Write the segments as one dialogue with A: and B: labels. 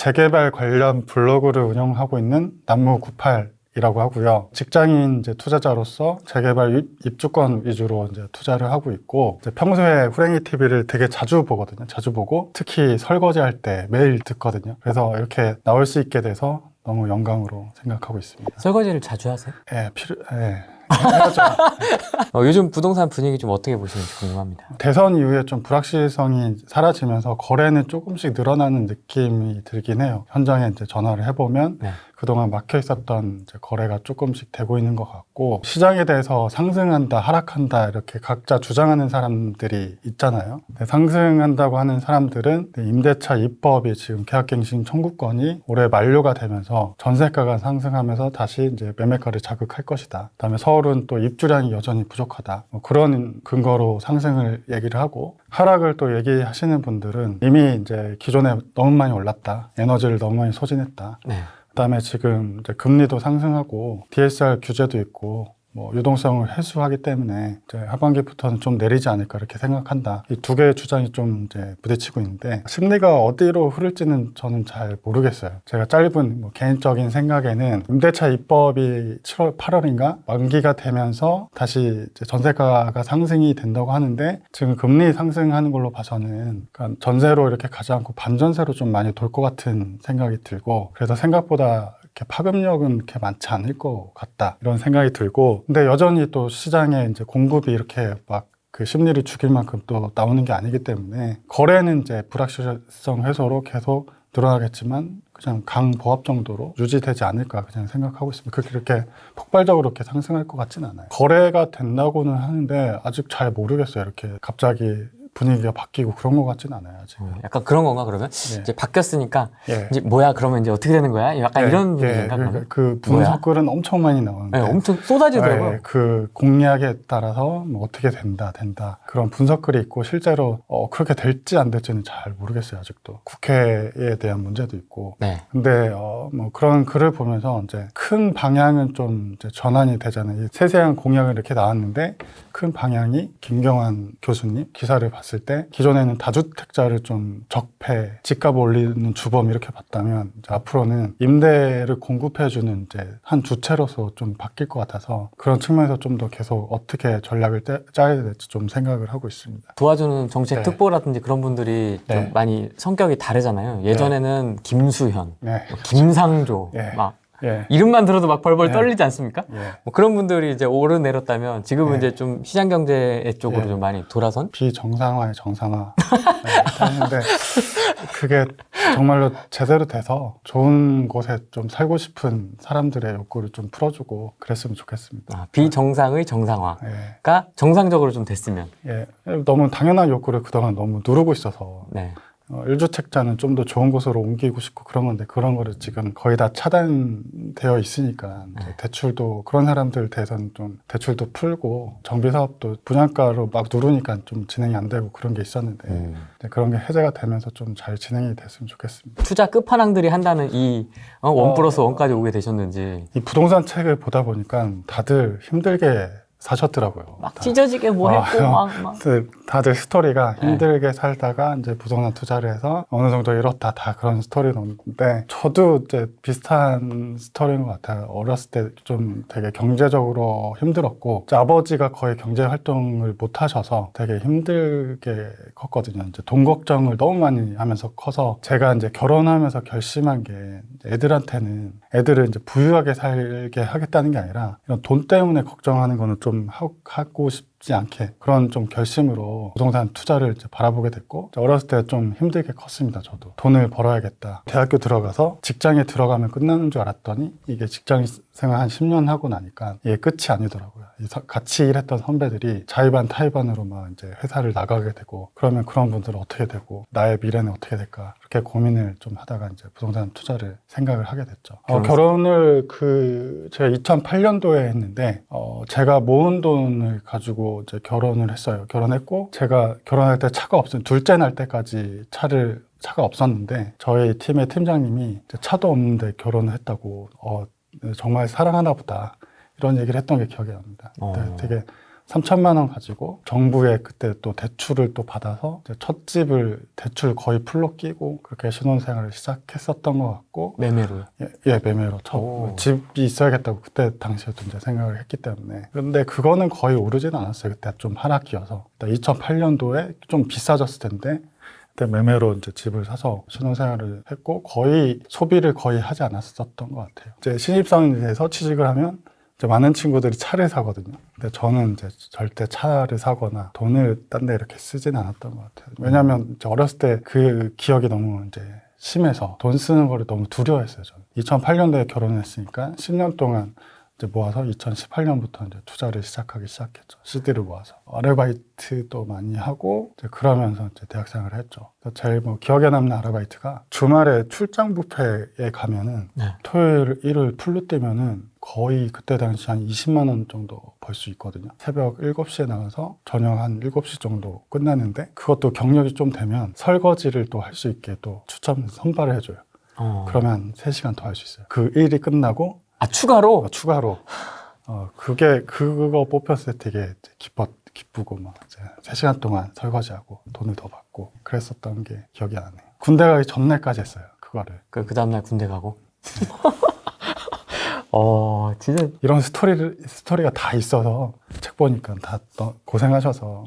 A: 재개발 관련 블로그를 운영하고 있는 남무98이라고 하고요. 직장인 이제 투자자로서 재개발 입주권 위주로 이제 투자를 하고 있고, 이제 평소에 후랭이 TV를 되게 자주 보거든요. 자주 보고 특히 설거지할 때 매일 듣거든요. 그래서 이렇게 나올 수 있게 돼서 너무 영광으로 생각하고 있습니다.
B: 설거지를 자주 하세요?
A: 해야죠.
B: 요즘 부동산 분위기 좀 어떻게 보시는지 궁금합니다.
A: 대선 이후에 좀 불확실성이 사라지면서 거래는 조금씩 늘어나는 느낌이 들긴 해요. 현장에 이제 전화를 해보면
B: 네.
A: 그동안 막혀 있었던 이제 거래가 조금씩 되고 있는 것 같고, 시장에 대해서 상승한다, 하락한다 이렇게 각자 주장하는 사람들이 있잖아요. 상승한다고 하는 사람들은 임대차 입법이 지금 계약갱신 청구권이 올해 만료가 되면서 전세가가 상승하면서 다시 이제 매매가를 자극할 것이다. 그다음에 서울은 또 입주량이 여전히 부족하다. 뭐 그런 근거로 상승을 얘기를 하고, 하락을 또 얘기하시는 분들은 이미 이제 기존에 너무 많이 올랐다, 에너지를 너무 많이 소진했다.
B: 네.
A: 그다음에 지금 이제 금리도 상승하고 DSR 규제도 있고 뭐 유동성을 해소하기 때문에 이제 하반기부터는 좀 내리지 않을까 이렇게 생각한다. 이 두 개의 주장이 좀 이제 부딪히고 있는데, 심리가 어디로 흐를지는 저는 잘 모르겠어요. 제가 짧은 개인적인 생각에는 임대차 입법이 7월, 8월인가 만기가 되면서 다시 이제 전세가가 상승이 된다고 하는데, 지금 금리 상승하는 걸로 봐서는 그러니까 전세로 이렇게 가지 않고 반전세로 좀 많이 돌 것 같은 생각이 들고, 그래서 생각보다 이렇게 파급력은 이렇게 많지 않을 것 같다 이런 생각이 들고, 근데 여전히 또 시장에 이제 공급이 이렇게 막 그 심리를 죽일 만큼 또 나오는 게 아니기 때문에, 거래는 이제 불확실성 해소로 계속 늘어나겠지만 그냥 강보합 정도로 유지되지 않을까 그냥 생각하고 있습니다. 그렇게 폭발적으로 이렇게 상승할 것 같지는 않아요. 거래가 된다고는 하는데 아직 잘 모르겠어요. 이렇게 갑자기 분위기가 바뀌고 그런 것 같지는 않아요, 아직.
B: 약간 그런 건가, 그러면?
A: 예.
B: 이제 바뀌었으니까,
A: 예.
B: 이제 뭐야, 그러면 이제 어떻게 되는 거야? 약간 이런 분위기인가, 그러면?
A: 그 분석글은 엄청 많이 나오는데,
B: 네, 엄청 쏟아지더라고요.
A: 그 공략에 따라서 뭐 어떻게 된다 그런 분석글이 있고, 실제로 그렇게 될지 안 될지는 잘 모르겠어요, 아직도. 국회에 대한 문제도 있고.
B: 네.
A: 근데 뭐 그런 글을 보면서 이제 큰 방향은 좀 이제 전환이 되잖아요. 세세한 공약을 이렇게 나왔는데 큰 방향이, 김경환 교수님 기사를 봤을 때 기존에는 다주택자를 좀 적폐, 집값 올리는 주범 이렇게 봤다면, 이제 앞으로는 임대를 공급해주는 이제 한 주체로서 좀 바뀔 것 같아서, 그런 측면에서 좀 더 계속 어떻게 전략을 짜야 될지 좀 생각을 하고 있습니다.
B: 도와주는 정책
A: 네.
B: 특보라든지 그런 분들이 좀
A: 네.
B: 많이 성격이 다르잖아요. 예전에는 김수현,
A: 네.
B: 김상조,
A: 예.
B: 막
A: 예.
B: 이름만 들어도 막 벌벌
A: 네.
B: 떨리지 않습니까?
A: 예.
B: 뭐 그런 분들이 이제 오르내렸다면, 지금은
A: 네.
B: 이제 좀 시장 경제 쪽으로
A: 예.
B: 좀 많이 돌아선?
A: 비정상화의 정상화 하는데, 그게 정말로 제대로 돼서 좋은 곳에 좀 살고 싶은 사람들의 욕구를 좀 풀어주고 그랬으면 좋겠습니다.
B: 비정상의 정상화가
A: 예.
B: 정상적으로 좀 됐으면.
A: 예. 너무 당연한 욕구를 그동안 너무 누르고 있어서,
B: 네.
A: 1주택자는 좀 더 좋은 곳으로 옮기고 싶고 그런 건데, 그런 거를 지금 거의 다 차단되어 있으니까 이제 대출도, 그런 사람들 대해서는 좀 대출도 풀고, 정비사업도 분양가로 막 누르니까 좀 진행이 안 되고 그런 게 있었는데, 이제 그런 게 해제가 되면서 좀 잘 진행이 됐으면 좋겠습니다.
B: 투자 끝판왕들이 한다는 이 1+1까지 오게 되셨는지.
A: 이 부동산 책을 보다 보니까 다들 힘들게 사셨더라고요.
B: 막 찢어지게 뭐 했고 막.
A: 다들 스토리가 힘들게 살다가 이제 부동산 투자를 해서 어느 정도 이렇다, 다 그런 스토리인데, 저도 이제 비슷한 스토리인 것 같아요. 어렸을 때 좀 되게 경제적으로 힘들었고, 아버지가 거의 경제 활동을 못 하셔서 되게 힘들게 컸거든요. 이제 돈 걱정을 너무 많이 하면서 커서, 제가 이제 결혼하면서 결심한 게, 애들한테는, 애들을 이제 부유하게 살게 하겠다는 게 아니라 이런 돈 때문에 걱정하는 거는 좀 하고 싶지 않게, 그런 좀 결심으로 부동산 투자를 이제 바라보게 됐고, 어렸을 때 좀 힘들게 컸습니다. 저도 돈을 벌어야겠다, 대학교 들어가서 직장에 들어가면 끝나는 줄 알았더니, 이게 직장 생활 한 10년 하고 나니까 이게 끝이 아니더라고요. 같이 일했던 선배들이 자의반 타의반으로 막 이제 회사를 나가게 되고, 그러면 그런 분들은 어떻게 되고 나의 미래는 어떻게 될까, 이렇게 고민을 좀 하다가 이제 부동산 투자를 생각을 하게 됐죠. 결혼을 제가 2008년도에 했는데, 제가 모은 돈을 가지고 이제 결혼을 했어요. 결혼했고, 제가 결혼할 때 차가 없어요. 둘째 날 때까지 차가 없었는데, 저희 팀의 팀장님이 차도 없는데 결혼을 했다고, 정말 사랑하나 보다, 이런 얘기를 했던 게 기억이 납니다. 되게 3천만 원 가지고 정부에 그때 또 대출을 또 받아서 이제 첫 집을 대출 거의 풀로 끼고 그렇게 신혼생활을 시작했었던 것 같고
B: 매매로요.
A: 예, 매매로
B: 오.
A: 집이 있어야겠다고 그때 당시에도 이제 생각을 했기 때문에. 근데 그거는 거의 오르지는 않았어요. 그때 좀 하락기여서. 2008년도에 좀 비싸졌을 텐데 그때 매매로 이제 집을 사서 신혼생활을 했고 거의 소비를 거의 하지 않았었던 것 같아요. 이제 신입사원에서 취직을 하면 이제 많은 친구들이 차를 사거든요. 근데 저는 이제 절대 차를 사거나 돈을 딴 데 이렇게 쓰진 않았던 것 같아요. 왜냐하면 이제 어렸을 때 그 기억이 너무 이제 심해서 돈 쓰는 거를 너무 두려워했어요. 저는 2008년도에 결혼했으니까 10년 동안 이제 모아서 2018년부터 이제 투자를 시작했죠. CD를 모아서 아르바이트도 많이 하고 이제 그러면서 이제 대학생활을 했죠. 제일 뭐 기억에 남는 아르바이트가 주말에 출장 뷔페에 가면은
B: 네.
A: 토요일, 일요일 풀로 뛰면은 거의 그때 당시 한 20만 원 정도 벌 수 있거든요. 새벽 7시에 나가서 저녁 한 7시 정도 끝나는데 그것도 경력이 좀 되면 설거지를 또 할 수 있게 또 추첨 선발을 해줘요. 그러면 3시간 더 할 수 있어요. 그 일이 끝나고
B: 추가로?
A: 추가로 그거 뽑혔을 때 되게 기쁘고 막 이제 3시간 동안 설거지하고 돈을 더 받고 그랬었던 게 기억이 나네요. 군대 가기 전날까지 했어요. 그거를.
B: 그 다음날 군대 가고? 진짜.
A: 이런 스토리가 다 있어서 책 보니까 다 고생하셔서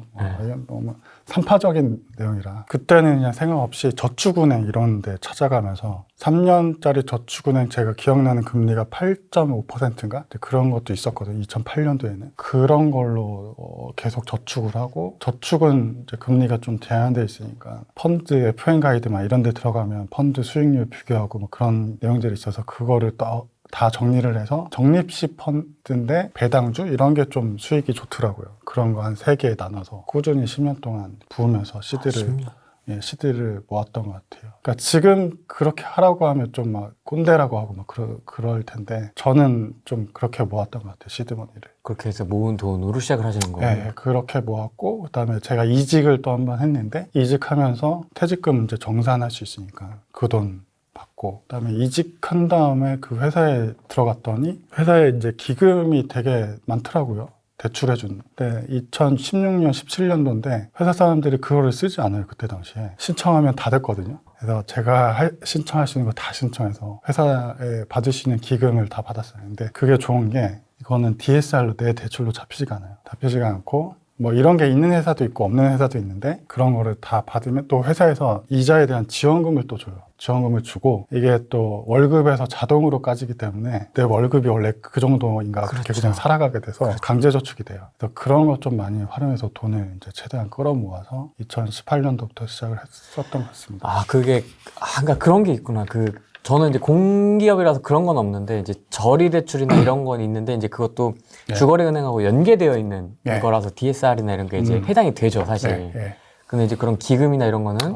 A: 너무 산파적인 내용이라 그때는 그냥 생각 없이 저축은행 이런 데 찾아가면서 3년짜리 저축은행 제가 기억나는 금리가 8.5%인가? 그런 것도 있었거든요. 2008년도에는. 그런 걸로 계속 저축을 하고 저축은 이제 금리가 좀 제한돼 있으니까 펀드, FM 가이드 막 이런 데 들어가면 펀드 수익률 비교하고 뭐 그런 내용들이 있어서 그거를 다 정리를 해서 적립식 펀드인데 배당주 이런 게 좀 수익이 좋더라고요. 그런 거 한 3개 나눠서 꾸준히 10년 동안 부으면서 CD를 모았던 것 같아요. 그러니까 지금 그렇게 하라고 하면 좀 막 꼰대라고 하고 막 그럴 텐데 저는 좀 그렇게 모았던 것 같아요. CD 머니를.
B: 그렇게 해서 모은 돈으로 시작을 하시는 거예요?
A: 네, 그렇게 모았고 그다음에 제가 이직을 또 한 번 했는데 이직하면서 퇴직금 이제 정산할 수 있으니까 그 돈 받고 그다음에 이직한 다음에 그 회사에 들어갔더니 회사에 이제 기금이 되게 많더라고요. 대출해준. 근데 2016년, 17년도인데 회사 사람들이 그거를 쓰지 않아요. 그때 당시에. 신청하면 다 됐거든요. 그래서 제가 신청할 수 있는 거 다 신청해서 회사에 받을 수 있는 기금을 다 받았어요. 근데 그게 좋은 게 이거는 DSR로 내 대출로 잡히지가 않아요. 잡히지가 않고 뭐 이런 게 있는 회사도 있고 없는 회사도 있는데 그런 거를 다 받으면 또 회사에서 이자에 대한 지원금을 또 줘요. 지원금을 주고 이게 또 월급에서 자동으로 까지기 때문에 내 월급이 원래 그 정도인가 그렇게 그냥 살아가게 돼서 강제 저축이 돼요. 그래서 그런 것 좀 많이 활용해서 돈을 이제 최대한 끌어모아서 2018년도부터 시작을 했었던 것 같습니다.
B: 그러니까 그런 게 있구나. 저는 이제 공기업이라서 그런 건 없는데 이제 저리 대출이나 이런 건 있는데 이제 그것도 주거래은행하고 연계되어 있는 거라서 DSR이나 이런 게 이제 해당이 되죠, 사실. 근데 이제 그런 기금이나 이런 거는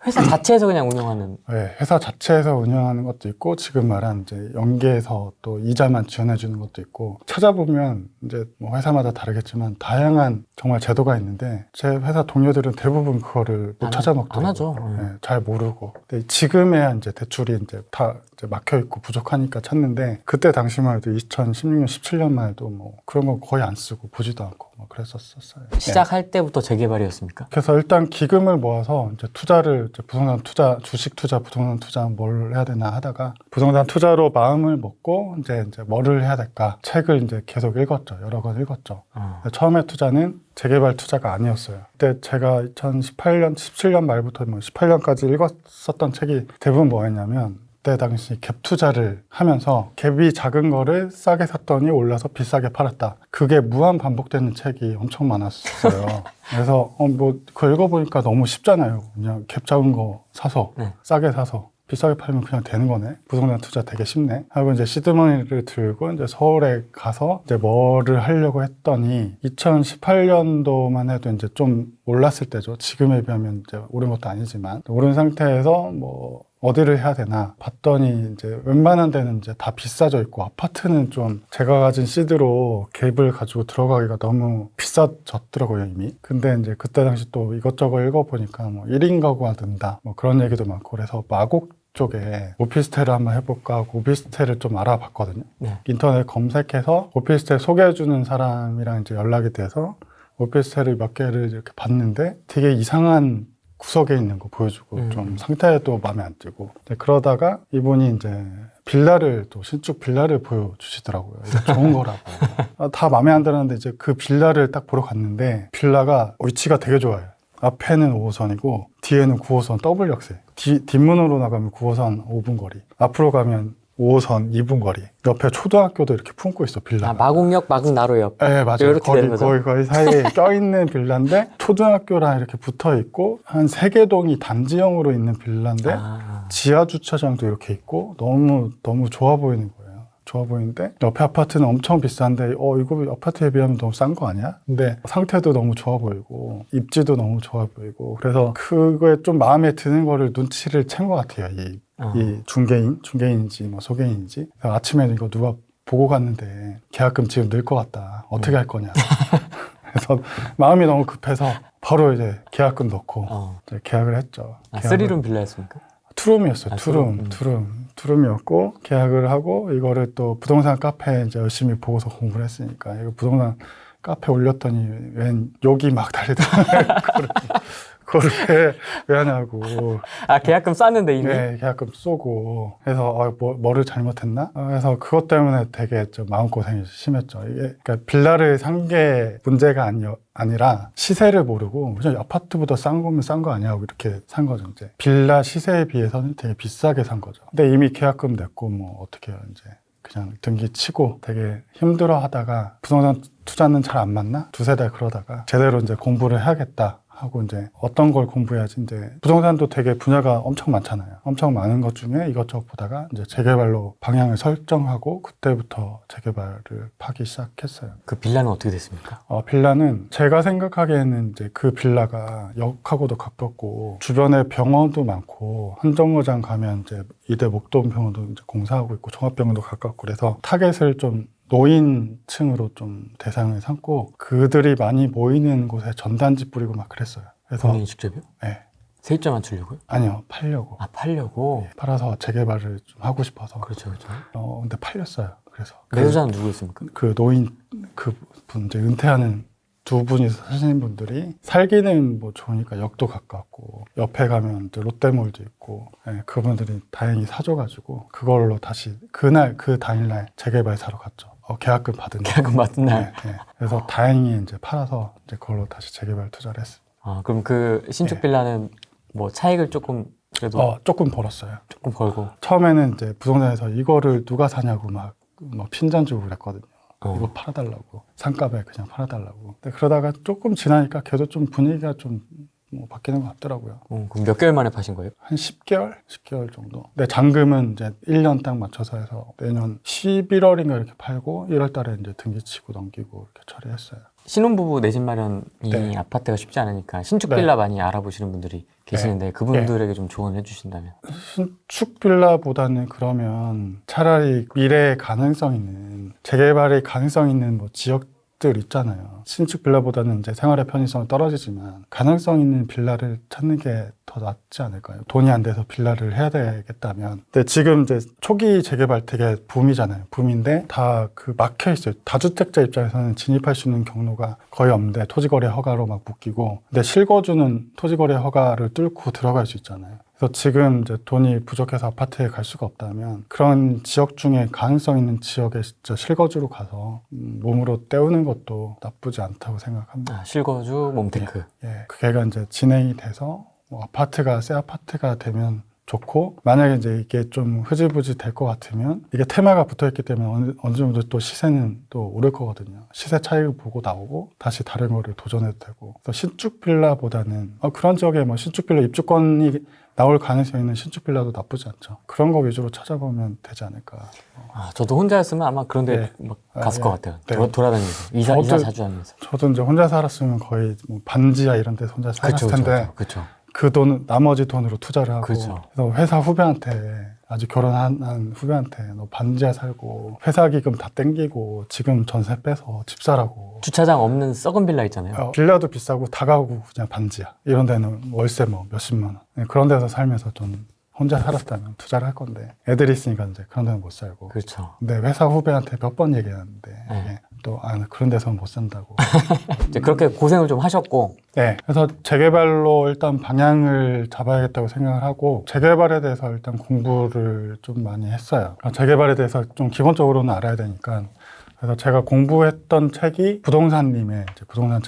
B: 회사 자체에서 그냥 운영하는.
A: 회사 자체에서 운영하는 것도 있고 지금 말한 이제 연계해서 또 이자만 지원해 주는 것도 있고 찾아보면 이제 뭐 회사마다 다르겠지만 다양한 정말 제도가 있는데 제 회사 동료들은 대부분 그거를 못 찾아먹더라고요.
B: 안 하죠.
A: 잘 모르고. 근데 지금에야 이제 대출이 이제 다 이제 막혀 있고 부족하니까 찾는데 그때 당시만 해도 2016년, 17년만 해도 뭐 그런 거 거의 안 쓰고 보지도 않고 뭐 그랬었어요.
B: 시작할 때부터 재개발이었습니까?
A: 그래서 일단 기금을 모아서 이제 투자를 이제 부동산 투자, 주식 투자, 부동산 투자 뭘 해야 되나 하다가 부동산 투자로 마음을 먹고 이제 뭐를 해야 될까 책을 이제 계속 읽었죠. 여러 권 읽었죠. 처음에 투자는 재개발 투자가 아니었어요. 그때 제가 2018년, 17년 말부터 뭐 18년까지 읽었었던 책이 대부분 뭐였냐면 그때 당시 갭 투자를 하면서 갭이 작은 거를 싸게 샀더니 올라서 비싸게 팔았다. 그게 무한 반복되는 책이 엄청 많았어요. 그래서 뭐 그거 읽어보니까 너무 쉽잖아요. 그냥 갭 작은 거 사서 싸게 사서 비싸게 팔면 그냥 되는 거네. 부동산 투자 되게 쉽네. 하고 이제 시드머니를 들고 이제 서울에 가서 이제 뭐를 하려고 했더니 2018년도만 해도 이제 좀 올랐을 때죠. 지금에 비하면 이제 오른 것도 아니지만 오른 상태에서 뭐 어디를 해야 되나 봤더니 이제 웬만한 데는 이제 다 비싸져 있고 아파트는 좀 제가 가진 시드로 갭을 가지고 들어가기가 너무 비싸졌더라고요 이미. 근데 이제 그때 당시 또 이것저것 읽어보니까 뭐 1인 가구가 는다 뭐 그런 얘기도 많고 그래서 마곡 쪽에 오피스텔을 한번 해볼까 하고 오피스텔을 좀 알아봤거든요. 인터넷 검색해서 오피스텔 소개해주는 사람이랑 이제 연락이 돼서 오피스텔을 몇 개를 이렇게 봤는데 되게 이상한 구석에 있는 거 보여주고 좀 상태도 마음에 안 들고 그러다가 이분이 이제 빌라를 또 신축 빌라를 보여주시더라고요. 이거 좋은 거라고. 다 마음에 안 들었는데 이제 그 빌라를 딱 보러 갔는데 빌라가 위치가 되게 좋아요. 앞에는 5호선이고 뒤에는 9호선 더블 역세. 뒷문으로 나가면 9호선 5분 거리. 앞으로 가면 5호선 2분 거리. 옆에 초등학교도 이렇게 품고 있어, 빌라가.
B: 아, 마곡역, 마곡나루역.
A: 네, 맞아요.
B: 이렇게 되는 거죠?
A: 거기 사이에 껴있는 빌라인데 초등학교랑 이렇게 붙어 있고 한 3개 동이 단지형으로 있는 빌라인데 지하 주차장도 이렇게 있고 너무 좋아 보이는 거예요. 좋아 보이는데 옆에 아파트는 엄청 비싼데 이거 아파트에 비하면 너무 싼 거 아니야? 근데 상태도 너무 좋아 보이고 입지도 너무 좋아 보이고 그래서 그거에 좀 마음에 드는 거를 눈치를 챈 것 같아요. 이 중개인인지 뭐 소개인인지. 아침에 이거 누가 보고 갔는데 계약금 지금 늘 것 같다. 어떻게 할 거냐. 그래서 마음이 너무 급해서 바로 이제 계약금 넣고 이제 계약을 했죠.
B: 쓰리룸 빌라였습니까?
A: 투룸이었어요. 투룸이었고 계약을 하고 이거를 또 부동산 카페에 이제 열심히 보고서 공부를 했으니까 이거 부동산 카페 올렸더니 웬 욕이 막 달리더라고요. 그거를 왜 하냐고.
B: 계약금 쌌는데 이미?
A: 네, 계약금 쏘고. 그래서 뭐를 잘못했나? 그래서 그것 때문에 되게 좀 마음고생이 심했죠. 이게 그러니까 빌라를 산 게 문제가 아니라 시세를 모르고 그냥 아파트보다 싼 거면 싼 거 아니야 하고 이렇게 산 거죠. 이제 빌라 시세에 비해서는 되게 비싸게 산 거죠. 근데 이미 계약금 냈고 뭐 어떻게 해요 이제. 그냥 등기 치고 되게 힘들어 하다가 부동산 투자는 잘 안 맞나? 2-3달 그러다가 제대로 이제 공부를 해야겠다 하고 이제 어떤 걸 공부해야지 이제 부동산도 되게 분야가 엄청 많잖아요. 엄청 많은 것 중에 이것저것 보다가 이제 재개발로 방향을 설정하고 그때부터 재개발을 파기 시작했어요.
B: 그 빌라는 어떻게 됐습니까?
A: 빌라는 제가 생각하기에는 이제 그 빌라가 역하고도 가깝고 주변에 병원도 많고 한정거장 가면 이제 이대 목동병원도 이제 공사하고 있고 종합병원도 가깝고 그래서 타겟을 좀 노인층으로 좀 대상을 삼고 그들이 많이 모이는 곳에 전단지 뿌리고 막 그랬어요. 그래서
B: 본인이 직접이요?
A: 네.
B: 세입자 맞추려고요?
A: 아니요, 팔려고.
B: 팔려고?
A: 팔아서 재개발을 좀 하고 싶어서.
B: 그렇죠.
A: 근데 팔렸어요. 그래서
B: 매수자는 누구였습니까?
A: 그 노인 그분 이제 은퇴하는 2분이 사시는 분들이 살기는 뭐 좋으니까 역도 가깝고 옆에 가면 또 롯데몰도 있고 그분들이 다행히 사줘가지고 그걸로 다시 그 당일날 재개발 사러 갔죠. 계약금 받은
B: 날.
A: 네. 그래서 다행히 이제 팔아서 이제 그걸로 다시 재개발 투자를 했어요.
B: 그럼 그 신축 빌라는 뭐 차익을 조금 그래도
A: 조금 벌었어요.
B: 조금 벌고
A: 처음에는 이제 부동산에서 이거를 누가 사냐고 막 핀잔 주고 그랬거든요. 이거 팔아달라고 상값에 그냥 팔아달라고. 근데 그러다가 조금 지나니까 걔도 좀 분위기가 좀 바뀌는 것 같더라고요.
B: 그럼 몇 개월 만에 파신 거예요?
A: 한 10개월 정도. 근데 잔금은 이제 1년 딱 맞춰서 해서 내년 11월인가 이렇게 팔고 1월 달에 이제 등기치고 넘기고 이렇게 처리했어요.
B: 신혼부부 내 집 마련이
A: 네.
B: 아파트가 쉽지 않으니까 신축
A: 네.
B: 빌라 많이 알아보시는 분들이 계시는데 그분들에게 좀 조언해 주신다면?
A: 신축 빌라보다는 그러면 차라리 미래에 가능성 있는 재개발의 가능성 있는 뭐 지역들 있잖아요. 신축 빌라보다는 이제 생활의 편의성이 떨어지지만 가능성 있는 빌라를 찾는 게 더 낫지 않을까요? 돈이 안 돼서 빌라를 해야 되겠다면. 근데 지금 이제 초기 재개발 되게 붐이잖아요. 붐인데 다 막혀 있어요. 다주택자 입장에서는 진입할 수 있는 경로가 거의 없는데 토지거래 허가로 막 묶이고. 근데 실거주는 토지거래 허가를 뚫고 들어갈 수 있잖아요. 그래서 지금 이제 돈이 부족해서 아파트에 갈 수가 없다면 그런 지역 중에 가능성 있는 지역에 진짜 실거주로 가서 몸으로 때우는 것도 나쁘지 않다고 생각합니다.
B: 실거주 몸테크.
A: 그게가 이제 진행이 돼서 새 아파트가 되면 좋고 만약에 이제 이게 좀 흐지부지 될 것 같으면 이게 테마가 붙어있기 때문에 어느 정도 또 시세는 또 오를 거거든요. 시세 차익을 보고 나오고 다시 다른 거를 도전해도 되고. 그래서 신축 빌라보다는 그런 지역에 뭐 신축 빌라 입주권이 나올 가능성이 있는 신축 빌라도 나쁘지 않죠. 그런 거 위주로 찾아보면 되지 않을까.
B: 저도 혼자였으면 아마 그런 데 갔을 것 같아요. 돌아다니면서 이사 자주 하면서.
A: 저도 이제 혼자 살았으면 거의 뭐 반지하 이런 데서 혼자 살았을 텐데 그 돈 나머지 돈으로 투자를 하고 그래서 회사 후배한테 아직 결혼한 후배한테 너 반지하 살고 회사 기금 다 땡기고 지금 전세 빼서 집 사라고.
B: 주차장 없는 썩은 빌라 있잖아요.
A: 빌라도 비싸고 다가구 그냥 반지하 이런 데는 월세 뭐 몇십만 원 그런 데서 살면서 좀 혼자 살았다면 투자를 할 건데 애들이 있으니까 이제 그런 데는 못 살고.
B: 그렇죠.
A: 근데 회사 후배한테 몇 번 얘기하는데
B: 네.
A: 이게 또 그런 데서는 못 산다고.
B: 이제 그렇게 고생을 좀 하셨고.
A: 네, 그래서 재개발로 일단 방향을 잡아야겠다고 생각을 하고 재개발에 대해서 일단 공부를 좀 많이 했어요. 재개발에 대해서 좀 기본적으로는 알아야 되니까. 그래서 제가 공부했던 책이 부동산님의 이제 부동산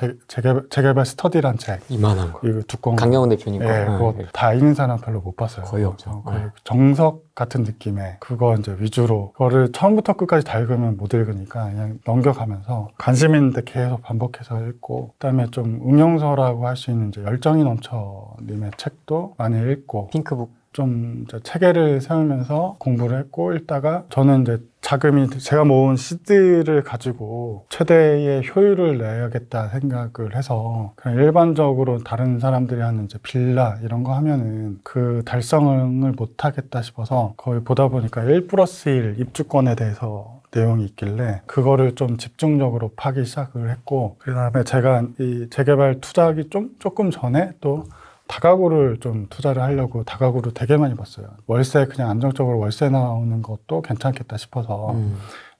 A: 재개발 스터디란 책.
B: 이만한 거.
A: 이거 두꺼운
B: 강영훈 대표님 거.
A: 예, 그거
B: 네.
A: 다 읽는 사람 별로 못 봤어요.
B: 거의 없죠.
A: 거의
B: 네.
A: 정석 같은 느낌의 그거 이제 위주로 그거를 처음부터 끝까지 다 읽으면 못 읽으니까 그냥 넘겨가면서 관심 있는데 계속 반복해서 읽고 그다음에 좀 응용서라고 할 수 있는 이제 열정이 넘쳐님의 책도 많이 읽고
B: 핑크북.
A: 좀 이제 체계를 세우면서 공부를 했고 읽다가 저는 이제 자금이 제가 모은 시드를 가지고 최대의 효율을 내야겠다 생각을 해서 그냥 일반적으로 다른 사람들이 하는 이제 빌라 이런 거 하면은 그 달성을 못 하겠다 싶어서 거의 보다 보니까 1+1 입주권에 대해서 내용이 있길래 그거를 좀 집중적으로 파기 시작을 했고 그다음에 제가 이 재개발 투자하기 조금 전에 또 다가구를 좀 투자를 하려고 다가구를 되게 많이 봤어요. 월세 그냥 안정적으로 월세 나오는 것도 괜찮겠다 싶어서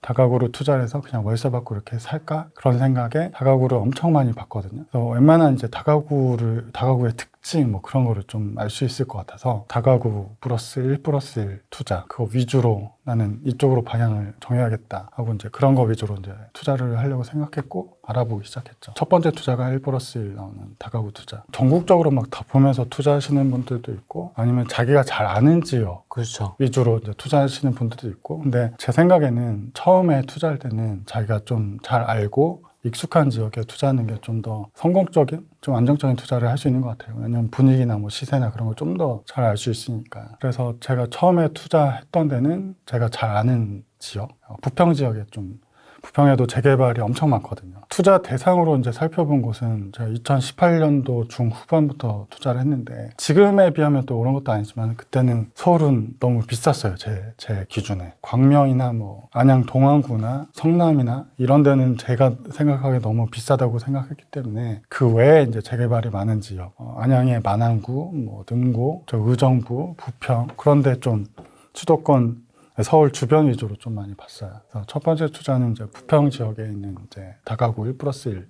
A: 다가구를 투자를 해서 그냥 월세 받고 이렇게 살까? 그런 생각에 다가구를 엄청 많이 봤거든요. 그래서 웬만한 이제 다가구의 특징 뭐 그런 거를 좀 알 수 있을 것 같아서 다가구 플러스 1+1 투자 그거 위주로 나는 이쪽으로 방향을 정해야겠다 하고 이제 그런 거 위주로 이제 투자를 하려고 생각했고 알아보기 시작했죠. 첫 번째 투자가 1+1 나오는 다가구 투자. 전국적으로 막 다 보면서 투자하시는 분들도 있고 아니면 자기가 잘 아는 지역
B: 그렇죠.
A: 위주로 이제 투자하시는 분들도 있고 근데 제 생각에는 처음에 투자할 때는 자기가 좀 잘 알고 익숙한 지역에 투자하는 게 좀 더 성공적인, 좀 안정적인 투자를 할 수 있는 것 같아요. 왜냐면 분위기나 뭐 시세나 그런 걸 좀 더 잘 알 수 있으니까. 그래서 제가 처음에 투자했던 데는 제가 잘 아는 지역, 부평 지역에 좀 부평에도 재개발이 엄청 많거든요. 투자 대상으로 이제 살펴본 곳은 제가 2018년도 중후반부터 투자를 했는데 지금에 비하면 또 오른 것도 아니지만 그때는 서울은 너무 비쌌어요. 제 기준에. 광명이나 뭐 안양 동안구나 성남이나 이런 데는 제가 생각하기에 너무 비싸다고 생각했기 때문에 그 외에 이제 재개발이 많은 지역, 안양의 만안구, 뭐 능고, 저 의정부, 부평 그런 데 좀 수도권 서울 주변 위주로 좀 많이 봤어요. 그래서 첫 번째 투자는 이제 부평 지역에 있는 이제 다가구 1+1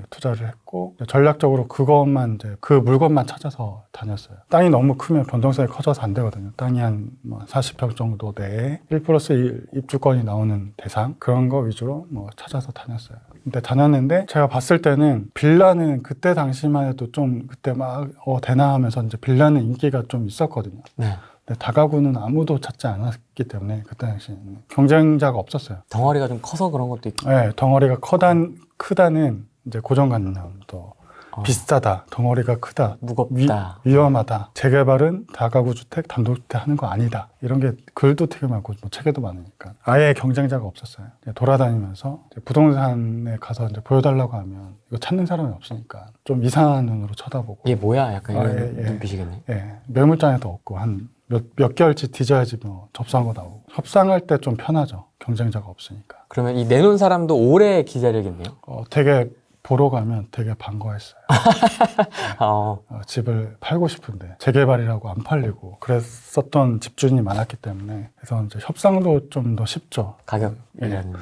A: 투자를 했고 전략적으로 그것만 이제 그 물건만 찾아서 다녔어요. 땅이 너무 크면 변동성이 커져서 안 되거든요. 땅이 한 40평 정도 내에 1+1 입주권이 나오는 대상 그런 거 위주로 뭐 찾아서 다녔어요. 근데 다녔는데 제가 봤을 때는 빌라는 그때 당시만 해도 좀 그때 막 되나 하면서 이제 빌라는 인기가 좀 있었거든요.
B: 네.
A: 근데 다가구는 아무도 찾지 않았기 때문에 그때 당시에는 경쟁자가 없었어요.
B: 덩어리가 좀 커서 그런 것도 있고.
A: 네, 덩어리가 크다는 이제 고정관념도 비싸다, 덩어리가 크다,
B: 무겁다.
A: 위험하다. 재개발은 다가구 주택, 단독주택 하는 거 아니다. 이런 게 글도 되게 많고 뭐 책에도 많으니까 아예 경쟁자가 없었어요. 돌아다니면서 부동산에 가서 이제 보여달라고 하면 이거 찾는 사람이 없으니까 좀 이상한 눈으로 쳐다보고
B: 얘 뭐야? 약간 이런
A: 예.
B: 눈빛이겠네.
A: 예, 매물장에도 없고 한 몇 개월치 뒤져야지 뭐 접수한 거 나오고 협상할 때 좀 편하죠. 경쟁자가 없으니까.
B: 그러면 이 내놓은 사람도 오래 기다려야겠네요.
A: 되게 보러 가면 되게 반가워했어요. 집을 팔고 싶은데 재개발이라고 안 팔리고 그랬었던 집주인이 많았기 때문에 그래서 이제 협상도 좀 더 쉽죠.
B: 가격이라든지.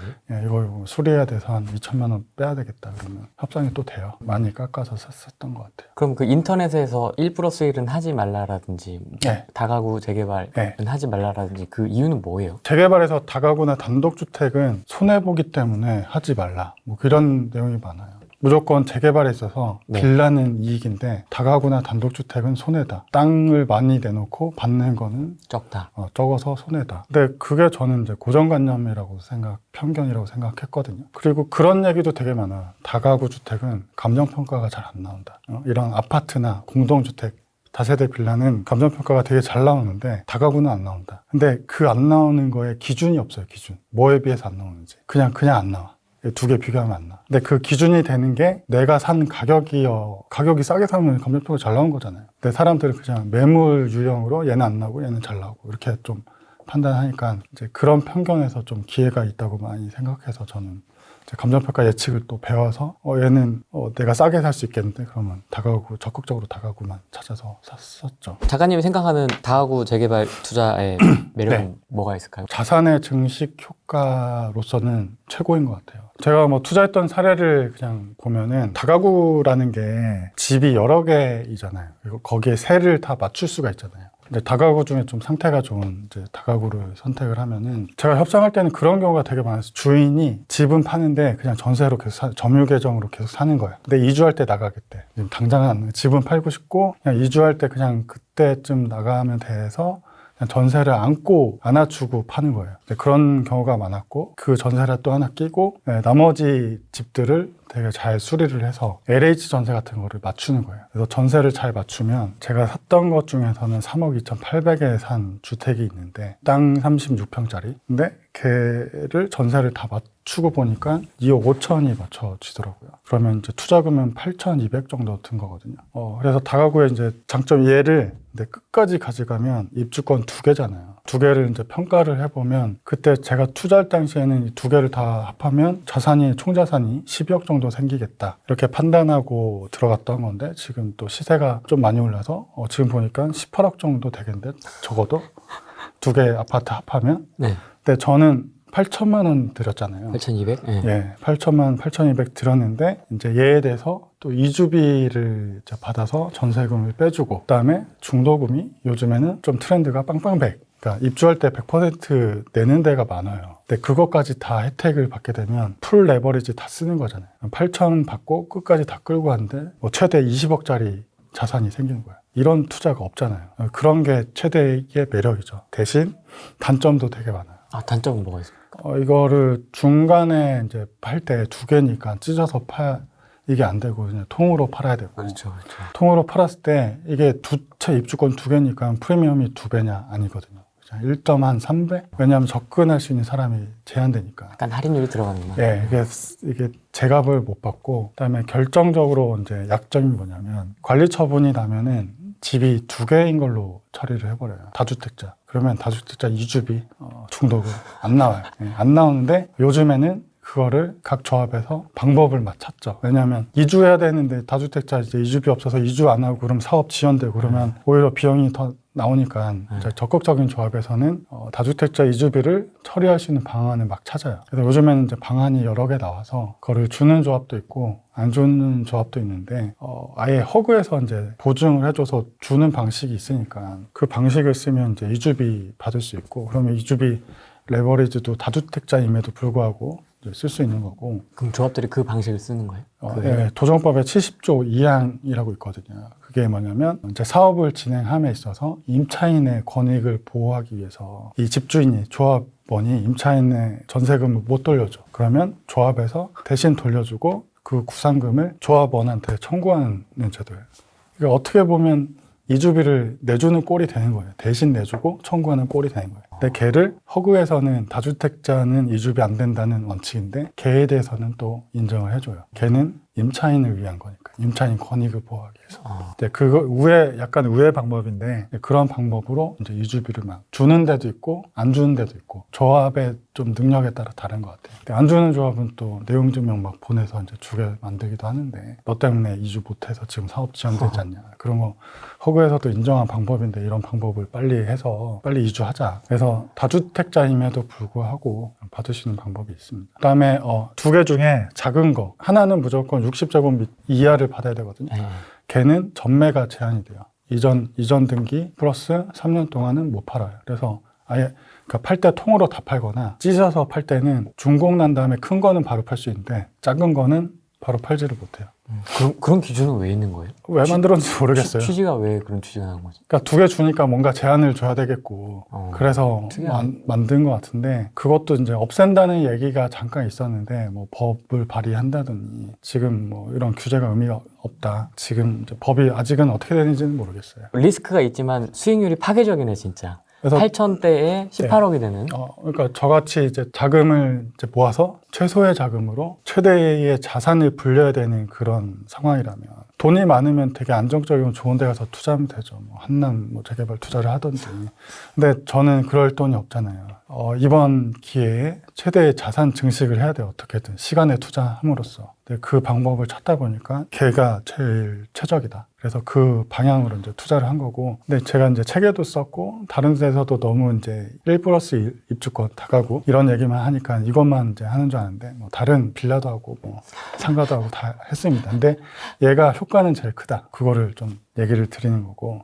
A: 이거 수리해야 돼서 한 2천만 원 빼야 되겠다 그러면 협상이 또 돼요. 많이 깎아서 샀었던 것 같아요.
B: 그럼 그 인터넷에서 1+1은 하지 말라라든지
A: 네.
B: 다가구 재개발은
A: 네.
B: 하지 말라라든지 그 이유는 뭐예요?
A: 재개발에서 다가구나 단독주택은 손해보기 때문에 하지 말라 뭐 그런 내용이 많아요. 무조건 재개발에 있어서
B: 네.
A: 빌라는 이익인데 다가구나 단독주택은 손해다. 땅을 많이 내놓고 받는 거는
B: 적다.
A: 적어서 손해다. 근데 그게 저는 이제 고정관념이라고 편견이라고 생각했거든요. 그리고 그런 얘기도 되게 많아. 다가구 주택은 감정평가가 잘 안 나온다. 이런 아파트나 공동주택 다세대 빌라는 감정평가가 되게 잘 나오는데 다가구는 안 나온다. 근데 그 안 나오는 거에 기준이 없어요. 기준. 뭐에 비해서 안 나오는지. 그냥 안 나와. 두 개 비교하면 안 나. 근데 그 기준이 되는 게 내가 산 가격이 싸게 사면 감정평가 잘 나온 거잖아요. 근데 사람들은 그냥 매물 유형으로 얘는 안 나오고 얘는 잘 나오고 이렇게 좀 판단하니까 이제 그런 편견에서 좀 기회가 있다고 많이 생각해서 저는 이제 감정평가 예측을 또 배워서 얘는 내가 싸게 살 수 있겠는데 그러면 다가구 적극적으로 다가구만 찾아서 샀었죠.
B: 작가님이 생각하는 다가구 재개발 투자의 매력은
A: 네.
B: 뭐가 있을까요?
A: 자산의 증식 효과로서는 최고인 것 같아요. 제가 뭐 투자했던 사례를 그냥 보면은 다가구라는 게 집이 여러 개이잖아요. 그리고 거기에 세를 다 맞출 수가 있잖아요. 근데 다가구 중에 좀 상태가 좋은 이제 다가구를 선택을 하면은 제가 협상할 때는 그런 경우가 되게 많았어요. 주인이 집은 파는데 그냥 전세로 계속 점유 계정으로 계속 사는 거예요. 근데 이주할 때 나가겠대. 지금 당장은 집은 팔고 싶고 그냥 이주할 때 그냥 그때쯤 나가면 돼서 그냥 전세를 안아주고 파는 거예요. 그런 경우가 많았고 그 전세를 또 하나 끼고 나머지 집들을 되게 잘 수리를 해서 LH 전세 같은 거를 맞추는 거예요. 그래서 전세를 잘 맞추면 제가 샀던 것 중에서는 3억 2,800에 산 주택이 있는데 땅 36평짜리. 근데 걔를 전세를 다 맞추고 보니까 2억 5천이 맞춰지더라고요. 그러면 이제 투자금은 8,200 정도 든 거거든요. 그래서 다가구의 이제 장점 얘를 근데 끝까지 가져가면 입주권 2개잖아요. 2개를 이제 평가를 해보면 그때 제가 투자할 당시에는 이 2개를 다 합하면 총 자산이 12억 정도 생기겠다. 이렇게 판단하고 들어갔던 건데 지금 또 시세가 좀 많이 올라서 지금 보니까 18억 정도 되겠는데 적어도 2개 아파트 합하면.
B: 네.
A: 근데 저는 8천만 원 들였잖아요.
B: 8,200? 네.
A: 예, 8,200 들였는데 이제 얘에 대해서 또 이주비를 이제 받아서 전세금을 빼주고 그다음에 중도금이 요즘에는 좀 트렌드가 빵빵백. 그러니까 입주할 때 100% 내는 데가 많아요. 근데 그것까지 다 혜택을 받게 되면 풀 레버리지 다 쓰는 거잖아요. 8천 받고 끝까지 다 끌고 가는데 뭐 최대 20억짜리 자산이 생기는 거예요. 이런 투자가 없잖아요. 그런 게 최대의 매력이죠. 대신 단점도 되게 많아요.
B: 단점은 뭐가 있습니까?
A: 이거를 중간에 이제 팔 때 2개니까 찢어서 이게 안 되고 그냥 통으로 팔아야 되고.
B: 그렇죠.
A: 통으로 팔았을 때 이게 두 채 입주권 2개니까 프리미엄이 2배냐 아니거든요. 1.3배? 왜냐하면 접근할 수 있는 사람이 제한되니까.
B: 약간 할인율이 들어가는구나.
A: 예, 이게 제값을 못 받고, 그다음에 결정적으로 이제 약점이 뭐냐면 관리 처분이 나면은 집이 2개인 걸로 처리를 해버려요. 다주택자. 그러면 다주택자 이주비, 중도금 안 나와요. 예, 안 나오는데 요즘에는 그거를 각 조합에서 방법을 막 찾죠. 왜냐하면 이주해야 되는데 다주택자 이제 이주비 없어서 이주 안 하고 그럼 사업 지연되고 그러면 오히려 비용이 더 나오니까 이제 적극적인 조합에서는 다주택자 이주비를 처리할 수 있는 방안을 막 찾아요. 그래서 요즘에는 이제 방안이 여러 개 나와서 그거를 주는 조합도 있고 안 주는 조합도 있는데 아예 허그에서 이제 보증을 해줘서 주는 방식이 있으니까 그 방식을 쓰면 이제 이주비 받을 수 있고 그러면 이주비 레버리지도 다주택자임에도 불구하고 쓸 수 있는 거고.
B: 그럼 조합들이 그 방식을 쓰는 거예요?
A: 네, 도정법에 70조 2항이라고 있거든요. 그게 뭐냐면 이제 사업을 진행함에 있어서 임차인의 권익을 보호하기 위해서 이 집주인이 조합원이 임차인의 전세금을 못 돌려줘. 그러면 조합에서 대신 돌려주고 그 구상금을 조합원한테 청구하는 제도예요. 그러니까 어떻게 보면 이주비를 내주는 꼴이 되는 거예요. 대신 내주고 청구하는 꼴이 되는 거예요. 근데 걔를 허그에서는 다주택자는 이주비 안 된다는 원칙인데 걔에 대해서는 또 인정을 해줘요. 걔는 임차인을 위한 거니까. 임차인 권익을 보호하기 위해서. 그거 약간 우회 방법인데 그런 방법으로 이제 이주비를 막 주는 데도 있고 안 주는 데도 있고 조합의 좀 능력에 따라 다른 것 같아요. 근데 안 주는 조합은 또 내용 증명 막 보내서 이제 주게 만들기도 하는데 너 때문에 이주 못해서 지금 사업 지연되지 않냐. 그런 거 허그에서도 인정한 방법인데 이런 방법을 빨리 해서 빨리 이주하자. 그래서 다주택자임에도 불구하고 받으시는 방법이 있습니다. 그다음에 2개 중에 작은 거 하나는 무조건 60제곱 이하를 받아야 되거든요. 걔는 전매가 제한이 돼요. 이전 등기 플러스 3년 동안은 못 팔아요. 그래서 아예 그러니까 팔 때 통으로 다 팔거나 찢어서 팔 때는 준공 난 다음에 큰 거는 바로 팔 수 있는데 작은 거는 바로 팔지를 못해요.
B: 그런 기준은 왜 있는 거예요?
A: 왜 만들었는지 모르겠어요.
B: 취지가 왜 그런 취지가 나온 거지?
A: 그러니까 2개 주니까 뭔가 제한을 줘야 되겠고 그래서 만든 것 같은데 그것도 이제 없앤다는 얘기가 잠깐 있었는데 뭐 법을 발의한다더니 지금 뭐 이런 규제가 의미가 없다. 지금 이제 법이 아직은 어떻게 되는지는 모르겠어요.
B: 리스크가 있지만 수익률이 파괴적이네 진짜.
A: 그래서
B: 8,000대에 18억이 되는.
A: 그러니까 저같이 이제 자금을 이제 모아서 최소의 자금으로 최대의 자산을 불려야 되는 그런 상황이라면 돈이 많으면 되게 안정적이고 좋은 데 가서 투자하면 되죠. 뭐 한남 재개발 투자를 하든지. 근데 저는 그럴 돈이 없잖아요. 이번 기회에 최대의 자산 증식을 해야 돼요. 어떻게든 시간에 투자함으로써. 근데 그 방법을 찾다 보니까 걔가 제일 최적이다. 그래서 그 방향으로 이제 투자를 한 거고. 근데 제가 이제 책에도 썼고 다른 데서도 너무 이제 1+1 입주권 다가구 이런 얘기만 하니까 이것만 이제 하는 줄 아는데 뭐 다른 빌라도 하고 뭐 상가도 하고 다 했습니다. 근데 얘가 효과는 제일 크다. 그거를 좀 얘기를 드리는 거고.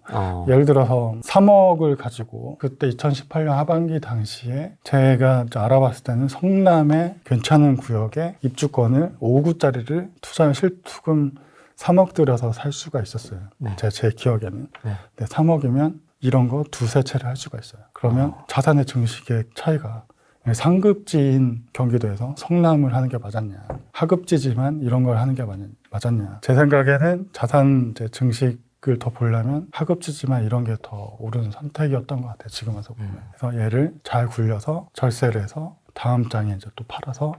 A: 예를 들어서 3억을 가지고 그때 2018년 하반기 당시에 제가 알아봤을 때는 성남의 괜찮은 구역에 입주권을 5구짜리를 투자 실투금 3억 들여서 살 수가 있었어요.
B: 네.
A: 제 기억에는.
B: 네.
A: 근데 3억이면 이런 거 두세 채를 할 수가 있어요. 그러면 자산의 증식의 차이가 상급지인 경기도에서 성남을 하는 게 맞았냐, 하급지지만 이런 걸 하는 게 맞았냐. 제 생각에는 자산 이제 증식을 더 보려면 하급지지만 이런 게 더 옳은 선택이었던 것 같아요. 지금 와서 보면. 그래서 얘를 잘 굴려서 절세를 해서 다음 장에 이제 또 팔아서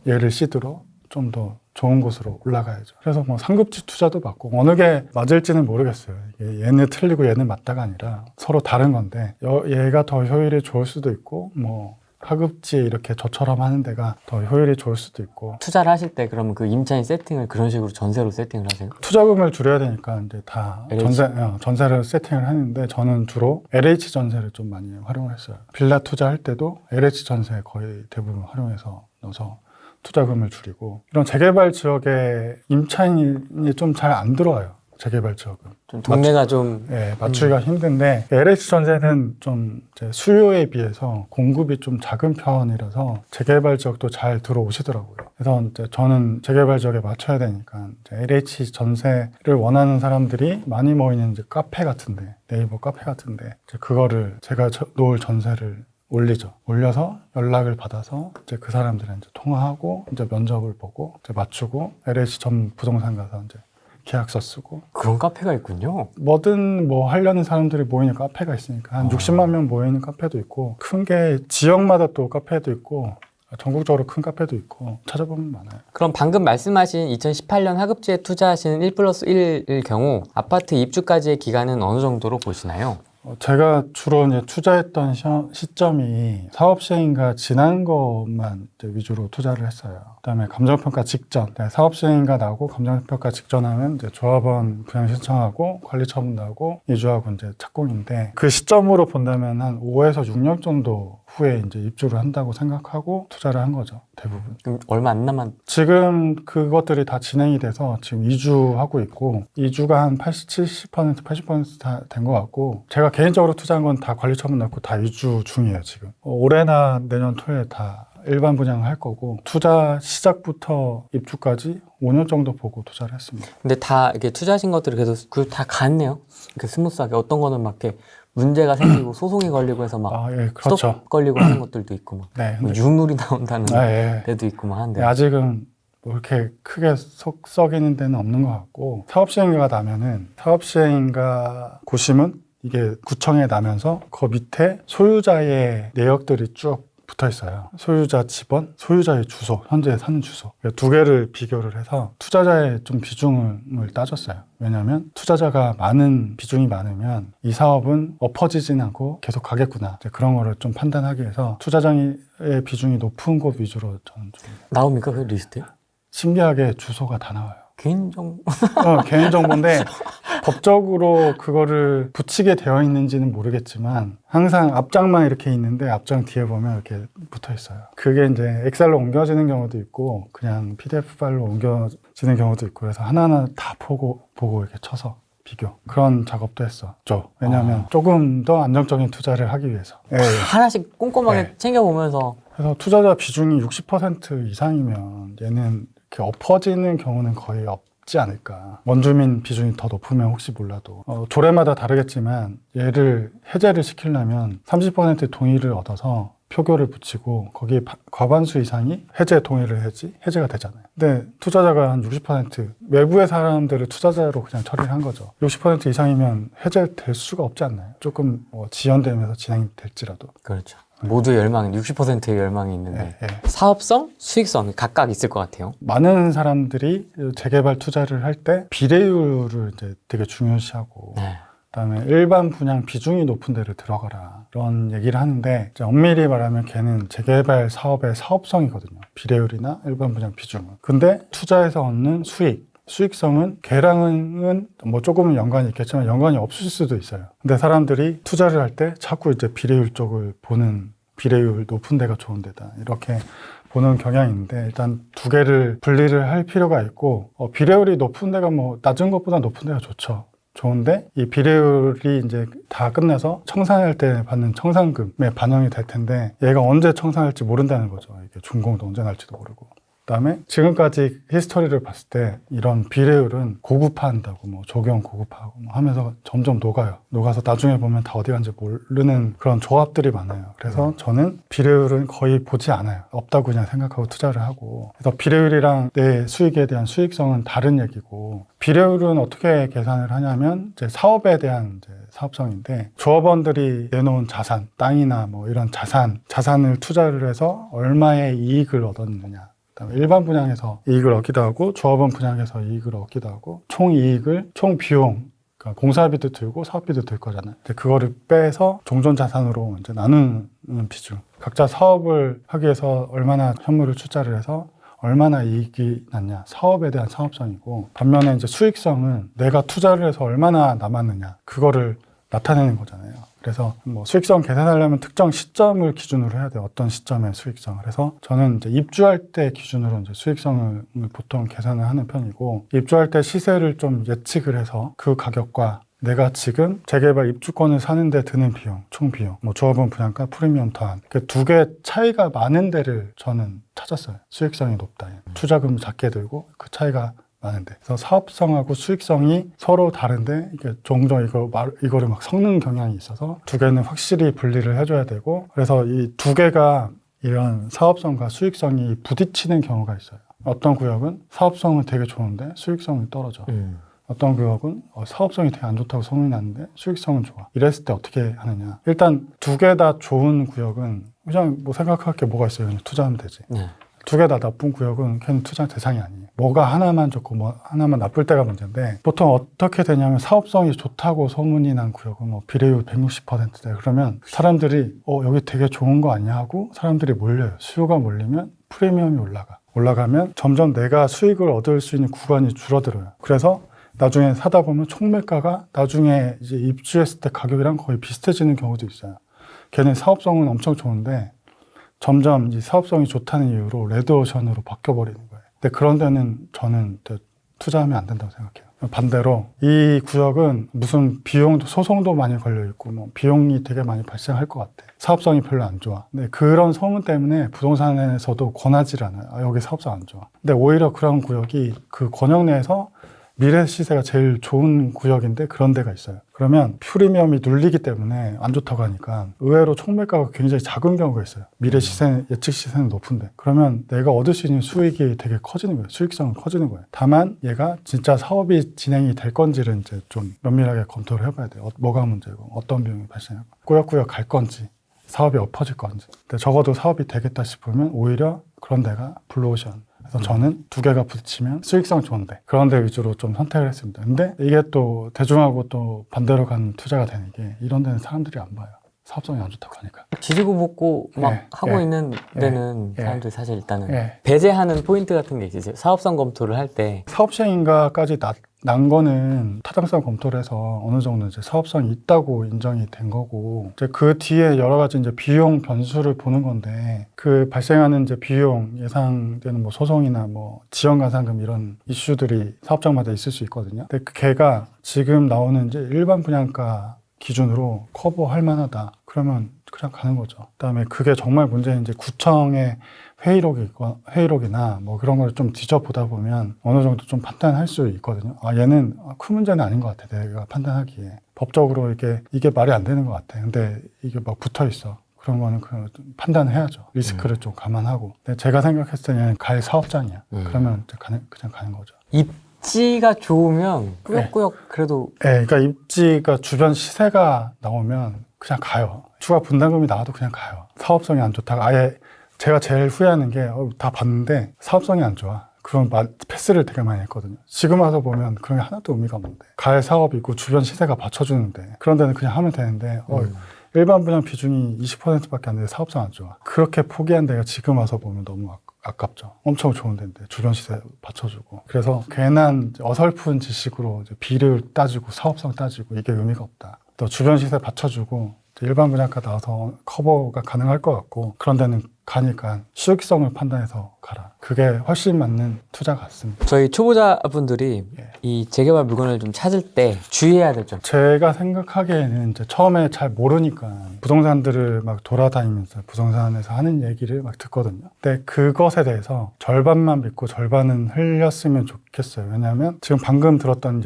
A: 얘를 시드로 좀 더 좋은 곳으로 올라가야죠. 그래서 뭐 상급지 투자도 받고 어느 게 맞을지는 모르겠어요. 얘는 틀리고 얘는 맞다가 아니라 서로 다른 건데 얘가 더 효율이 좋을 수도 있고 뭐 하급지 이렇게 저처럼 하는 데가 더 효율이 좋을 수도 있고.
B: 투자를 하실 때 그러면 그 임차인 세팅을 그런 식으로 전세로 세팅을 하세요?
A: 투자금을 줄여야 되니까 이제 다
B: LH?
A: 전세를 세팅을 하는데 저는 주로 LH 전세를 좀 많이 활용했어요. 빌라 투자할 때도 LH 전세 거의 대부분 활용해서 넣어서 투자금을 줄이고. 이런 재개발 지역에 임차인이 좀 잘 안 들어와요. 재개발 지역은.
B: 좀 동네가 좀
A: 맞추기가 힘든데 LH 전세는 좀 이제 수요에 비해서 공급이 좀 작은 편이라서 재개발 지역도 잘 들어오시더라고요. 그래서 이제 저는 재개발 지역에 맞춰야 되니까 이제 LH 전세를 원하는 사람들이 많이 모이는 이제 카페 같은데, 네이버 카페 같은데 이제 그거를 제가 놓을 전세를 올리죠. 올려서 연락을 받아서 이제 그 사람들은 이제 통화하고 이제 면접을 보고 이제 맞추고 LH 전 부동산 가서 이제 계약서 쓰고.
B: 그런 카페가 있군요.
A: 뭐든 뭐 하려는 사람들이 모이는 카페가 있으니까 한 60만 명 모이는 카페도 있고 큰 게 지역마다 또 카페도 있고 전국적으로 큰 카페도 있고 찾아보면 많아요.
B: 그럼 방금 말씀하신 2018년 하급지에 투자하시는 1+1일 경우 아파트 입주까지의 기간은 어느 정도로 보시나요?
A: 제가 주로 이제 투자했던 시점이 사업시행가 지난 것만 이제 위주로 투자를 했어요. 그다음에 감정평가 직전, 사업시행가 나고 감정평가 직전 하면 이제 조합원 분양 신청하고 관리 처분 나고 이주하고 이제 착공인데 그 시점으로 본다면 한 5에서 6년 정도 후에 이제 입주를 한다고 생각하고 투자를 한 거죠, 대부분.
B: 그럼 얼마 안 남았.
A: 지금 그것들이 다 진행이 돼서 지금 이주하고 있고 이주가 한 80, 70%, 80% 다 된 것 같고 제가 개인적으로 투자한 건 다 관리 처분 났고 다 이주 중이에요, 지금. 올해나 내년 초에 다 일반 분양을 할 거고 투자 시작부터 입주까지 5년 정도 보고 투자를 했습니다.
B: 근데 다 이렇게 투자하신 것들이 그래도 그 다 갔네요. 이렇게 스무스하게. 어떤 거는 막 이렇게 문제가 생기고 소송이 걸리고 해서 막
A: 그렇죠.
B: 스톱 걸리고 하는 것들도 있고 막
A: 네,
B: 뭐 유물이 나온다는
A: 예.
B: 데도 있고 막 하는데.
A: 네, 아직은 뭐 이렇게 크게 속 썩이는 데는 없는 것 같고 사업시행가가 나면은 사업시행가 고심은 이게 구청에 나면서 그 밑에 소유자의 내역들이 쭉 붙어 있어요. 소유자 집원, 소유자의 주소, 현재 사는 주소. 두 개를 비교를 해서 투자자의 좀 비중을 따졌어요. 왜냐하면 투자자가 비중이 많으면 이 사업은 엎어지진 않고 계속 가겠구나. 이제 그런 거를 좀 판단하기 위해서 투자자의 비중이 높은 곳 위주로 저는 좀.
B: 나옵니까 그 리스트에?
A: 신기하게 주소가 다 나와요.
B: 개인정보?
A: 개인정보인데 법적으로 그거를 붙이게 되어 있는지는 모르겠지만 항상 앞장만 이렇게 있는데 앞장 뒤에 보면 이렇게 붙어 있어요. 그게 이제 엑셀로 옮겨지는 경우도 있고 그냥 PDF 파일로 옮겨지는 경우도 있고 그래서 하나하나 다 보고 이렇게 쳐서 비교. 그런 작업도 했었죠. 왜냐하면 조금 더 안정적인 투자를 하기 위해서.
B: 하나씩 꼼꼼하게 챙겨보면서.
A: 그래서 투자자 비중이 60% 이상이면 얘는 이렇게 엎어지는 경우는 거의 없지 않을까. 원주민 비중이 더 높으면 혹시 몰라도 조례마다 다르겠지만 얘를 해제를 시키려면 30% 동의를 얻어서 표결을 붙이고 거기에 과반수 이상이 해제 동의를 해야지 해제가 되잖아요. 근데 투자자가 한 60% 외부의 사람들을 투자자로 그냥 처리를 한 거죠. 60% 이상이면 해제될 수가 없지 않나요? 조금 지연되면서 진행될지라도.
B: 그렇죠. 모두의 열망은 60%의 열망이 있는데
A: 네.
B: 사업성, 수익성 각각 있을 것 같아요.
A: 많은 사람들이 재개발 투자를 할 때 비례율을 이제 되게 중요시하고 그다음에 일반 분양 비중이 높은 데를 들어가라 이런 얘기를 하는데 이제 엄밀히 말하면 걔는 재개발 사업의 사업성이거든요. 비례율이나 일반 분양 비중은. 근데 투자에서 얻는 수익성은 걔랑은 뭐 조금은 연관이 있겠지만 연관이 없을 수도 있어요. 근데 사람들이 투자를 할 때 자꾸 이제 비례율 쪽을 보는, 비례율 높은 데가 좋은 데다 이렇게 보는 경향이 있는데, 일단 두 개를 분리를 할 필요가 있고, 비례율이 높은 데가 뭐 낮은 것보다 높은 데가 좋은데 이 비례율이 이제 다 끝나서 청산할 때 받는 청산금에 반영이 될 텐데 얘가 언제 청산할지 모른다는 거죠. 이게 준공도 언제 날지도 모르고. 그다음에 지금까지 히스토리를 봤을 때 이런 비례율은 고급화한다고 뭐 조경 고급화하고 뭐 하면서 점점 녹아서 나중에 보면 다 어디 간지 모르는 그런 조합들이 많아요. 그래서 저는 비례율은 거의 보지 않아요. 없다고 그냥 생각하고 투자를 하고. 그래서 비례율이랑 내 수익에 대한 수익성은 다른 얘기고, 비례율은 어떻게 계산을 하냐면 이제 사업에 대한 이제 사업성인데, 조합원들이 내놓은 자산, 땅이나 뭐 이런 자산을 투자를 해서 얼마의 이익을 얻었느냐, 그다음에 일반 분양에서 이익을 얻기도 하고 조합원 분양에서 이익을 얻기도 하고 총 비용, 그러니까 공사비도 들고 사업비도 들 거잖아요. 근데 그거를 빼서 종전 자산으로 이제 나누는 비중. 각자 사업을 하기 위해서 얼마나 현물을 투자를 해서 얼마나 이익이 났냐, 사업에 대한 사업성이고, 반면에 이제 수익성은 내가 투자를 해서 얼마나 남았느냐, 그거를 나타내는 거잖아요. 그래서 뭐 수익성 계산하려면 특정 시점을 기준으로 해야 돼요. 어떤 시점의 수익성을. 그래서 저는 이제 입주할 때 기준으로 이제 수익성을 보통 계산을 하는 편이고, 입주할 때 시세를 좀 예측을 해서 그 가격과 내가 지금 재개발 입주권을 사는데 드는 비용, 총 비용, 뭐 조합원 분양가, 프리미엄 더한 그 두 개 차이가 많은 데를 저는 찾았어요. 수익성이 높다. 투자금 작게 들고 그 차이가 많은데. 그래서 사업성하고 수익성이 서로 다른데 이게 종종 이거를 막 섞는 경향이 있어서 두 개는 확실히 분리를 해줘야 되고, 그래서 이 두 개가 이런 사업성과 수익성이 부딪히는 경우가 있어요. 어떤 구역은 사업성은 되게 좋은데 수익성이 떨어져. 어떤 구역은 사업성이 되게 안 좋다고 소문이 났는데 수익성은 좋아. 이랬을 때 어떻게 하느냐. 일단 두 개 다 좋은 구역은 그냥 뭐 생각할 게 뭐가 있어요. 그냥 투자하면 되지. 두 개 다 나쁜 구역은 그냥 투자 대상이 아니에요. 뭐가 하나만 좋고 뭐 하나만 나쁠 때가 문제인데, 보통 어떻게 되냐면 사업성이 좋다고 소문이 난 구역은 뭐 비례율 160%대. 그러면 사람들이 여기 되게 좋은 거 아니야 하고 사람들이 몰려요. 수요가 몰리면 프리미엄이 올라가면 점점 내가 수익을 얻을 수 있는 구간이 줄어들어요. 그래서 나중에 사다 보면 총매가가 나중에 이제 입주했을 때 가격이랑 거의 비슷해지는 경우도 있어요. 걔는 사업성은 엄청 좋은데 점점 이 사업성이 좋다는 이유로 레드오션으로 바뀌어버리는 거예요. 근데 그런 데는 저는 투자하면 안 된다고 생각해요. 반대로 이 구역은 무슨 비용도, 소송도 많이 걸려있고 뭐 비용이 되게 많이 발생할 것 같아. 사업성이 별로 안 좋아. 근데 그런 소문 때문에 부동산에서도 권하지 않아요. 여기 사업성 안 좋아. 근데 오히려 그런 구역이 그 권역 내에서 미래 시세가 제일 좋은 구역인데 그런 데가 있어요. 그러면 프리미엄이 눌리기 때문에 안 좋다고 하니까 의외로 총매가가 굉장히 작은 경우가 있어요. 미래 시세, 예측 시세는 높은데. 그러면 내가 얻을 수 있는 수익이 되게 커지는 거예요. 수익성은 커지는 거예요. 다만 얘가 진짜 사업이 진행이 될 건지를 이제 좀 면밀하게 검토를 해봐야 돼요. 뭐가 문제고 어떤 비용이 발생하고 꾸역꾸역 갈 건지 사업이 엎어질 건지. 근데 적어도 사업이 되겠다 싶으면 오히려 그런 데가 블루오션. 그래서 저는 두 개가 부딪히면 수익성 좋은데 그런 데 위주로 좀 선택을 했습니다. 근데 이게 또 대중하고 또 반대로 가는 투자가 되는 게 이런 데는 사람들이 안 봐요. 사업성이 안 좋다고 하니까.
B: 지지고 볶고 막 하고 있는 데는 사람들이 사실 일단은 배제하는 포인트 같은 게 있으세요? 사업성 검토를 할 때
A: 사업시행인가까지 난 거는 타당성 검토를 해서 어느 정도 이제 사업성이 있다고 인정이 된 거고, 이제 그 뒤에 여러 가지 이제 비용 변수를 보는 건데, 그 발생하는 이제 비용, 예상되는 뭐 소송이나 뭐 지연 가산금 이런 이슈들이 사업장마다 있을 수 있거든요. 근데 걔가 지금 나오는 이제 일반 분양가 기준으로 커버할 만하다. 그러면 그냥 가는 거죠. 그다음에 그게 정말 문제는 이제 구청의 회의록이나 뭐 그런 걸 좀 뒤져보다 보면 어느 정도 좀 판단할 수 있거든요. 얘는 큰 문제는 아닌 것 같아. 내가 판단하기에. 법적으로 이게 말이 안 되는 것 같아. 근데 이게 막 붙어 있어. 그런 거는 그냥 판단을 해야죠. 리스크를 좀 감안하고. 근데 제가 생각했을 때는 갈 사업장이야. 그러면 그냥 가는 거죠.
B: 입지가 좋으면 꾸역꾸역 그래도.
A: 그러니까 입지가 주변 시세가 나오면 그냥 가요. 추가 분담금이 나와도 그냥 가요. 사업성이 안 좋다가 아예 제가 제일 후회하는 게 다 봤는데 사업성이 안 좋아. 그런 패스를 되게 많이 했거든요. 지금 와서 보면 그런 게 하나도 의미가 없는데 가해 사업이고 주변 시세가 받쳐주는데 그런 데는 그냥 하면 되는데 일반 분양 비중이 20%밖에 안 되는데 사업성 안 좋아. 그렇게 포기한 데가 지금 와서 보면 너무 아깝죠. 엄청 좋은 데인데 주변 시세 받쳐주고. 그래서 괜한 어설픈 지식으로 이제 비를 따지고 사업성 따지고 이게 의미가 없다. 또 주변 시세 받쳐주고 일반 분양가 나와서 커버가 가능할 것 같고 그런 데는 가니까 수익성을 판단해서 가라. 그게 훨씬 맞는 투자 같습니다.
B: 저희 초보자분들이 이 재개발 물건을 좀 찾을 때 주의해야 될 점.
A: 제가 생각하기에는 이제 처음에 잘 모르니까 부동산들을 막 돌아다니면서 부동산에서 하는 얘기를 막 듣거든요. 근데 그것에 대해서 절반만 믿고 절반은 흘렸으면 좋겠어요. 왜냐하면 지금 방금 들었던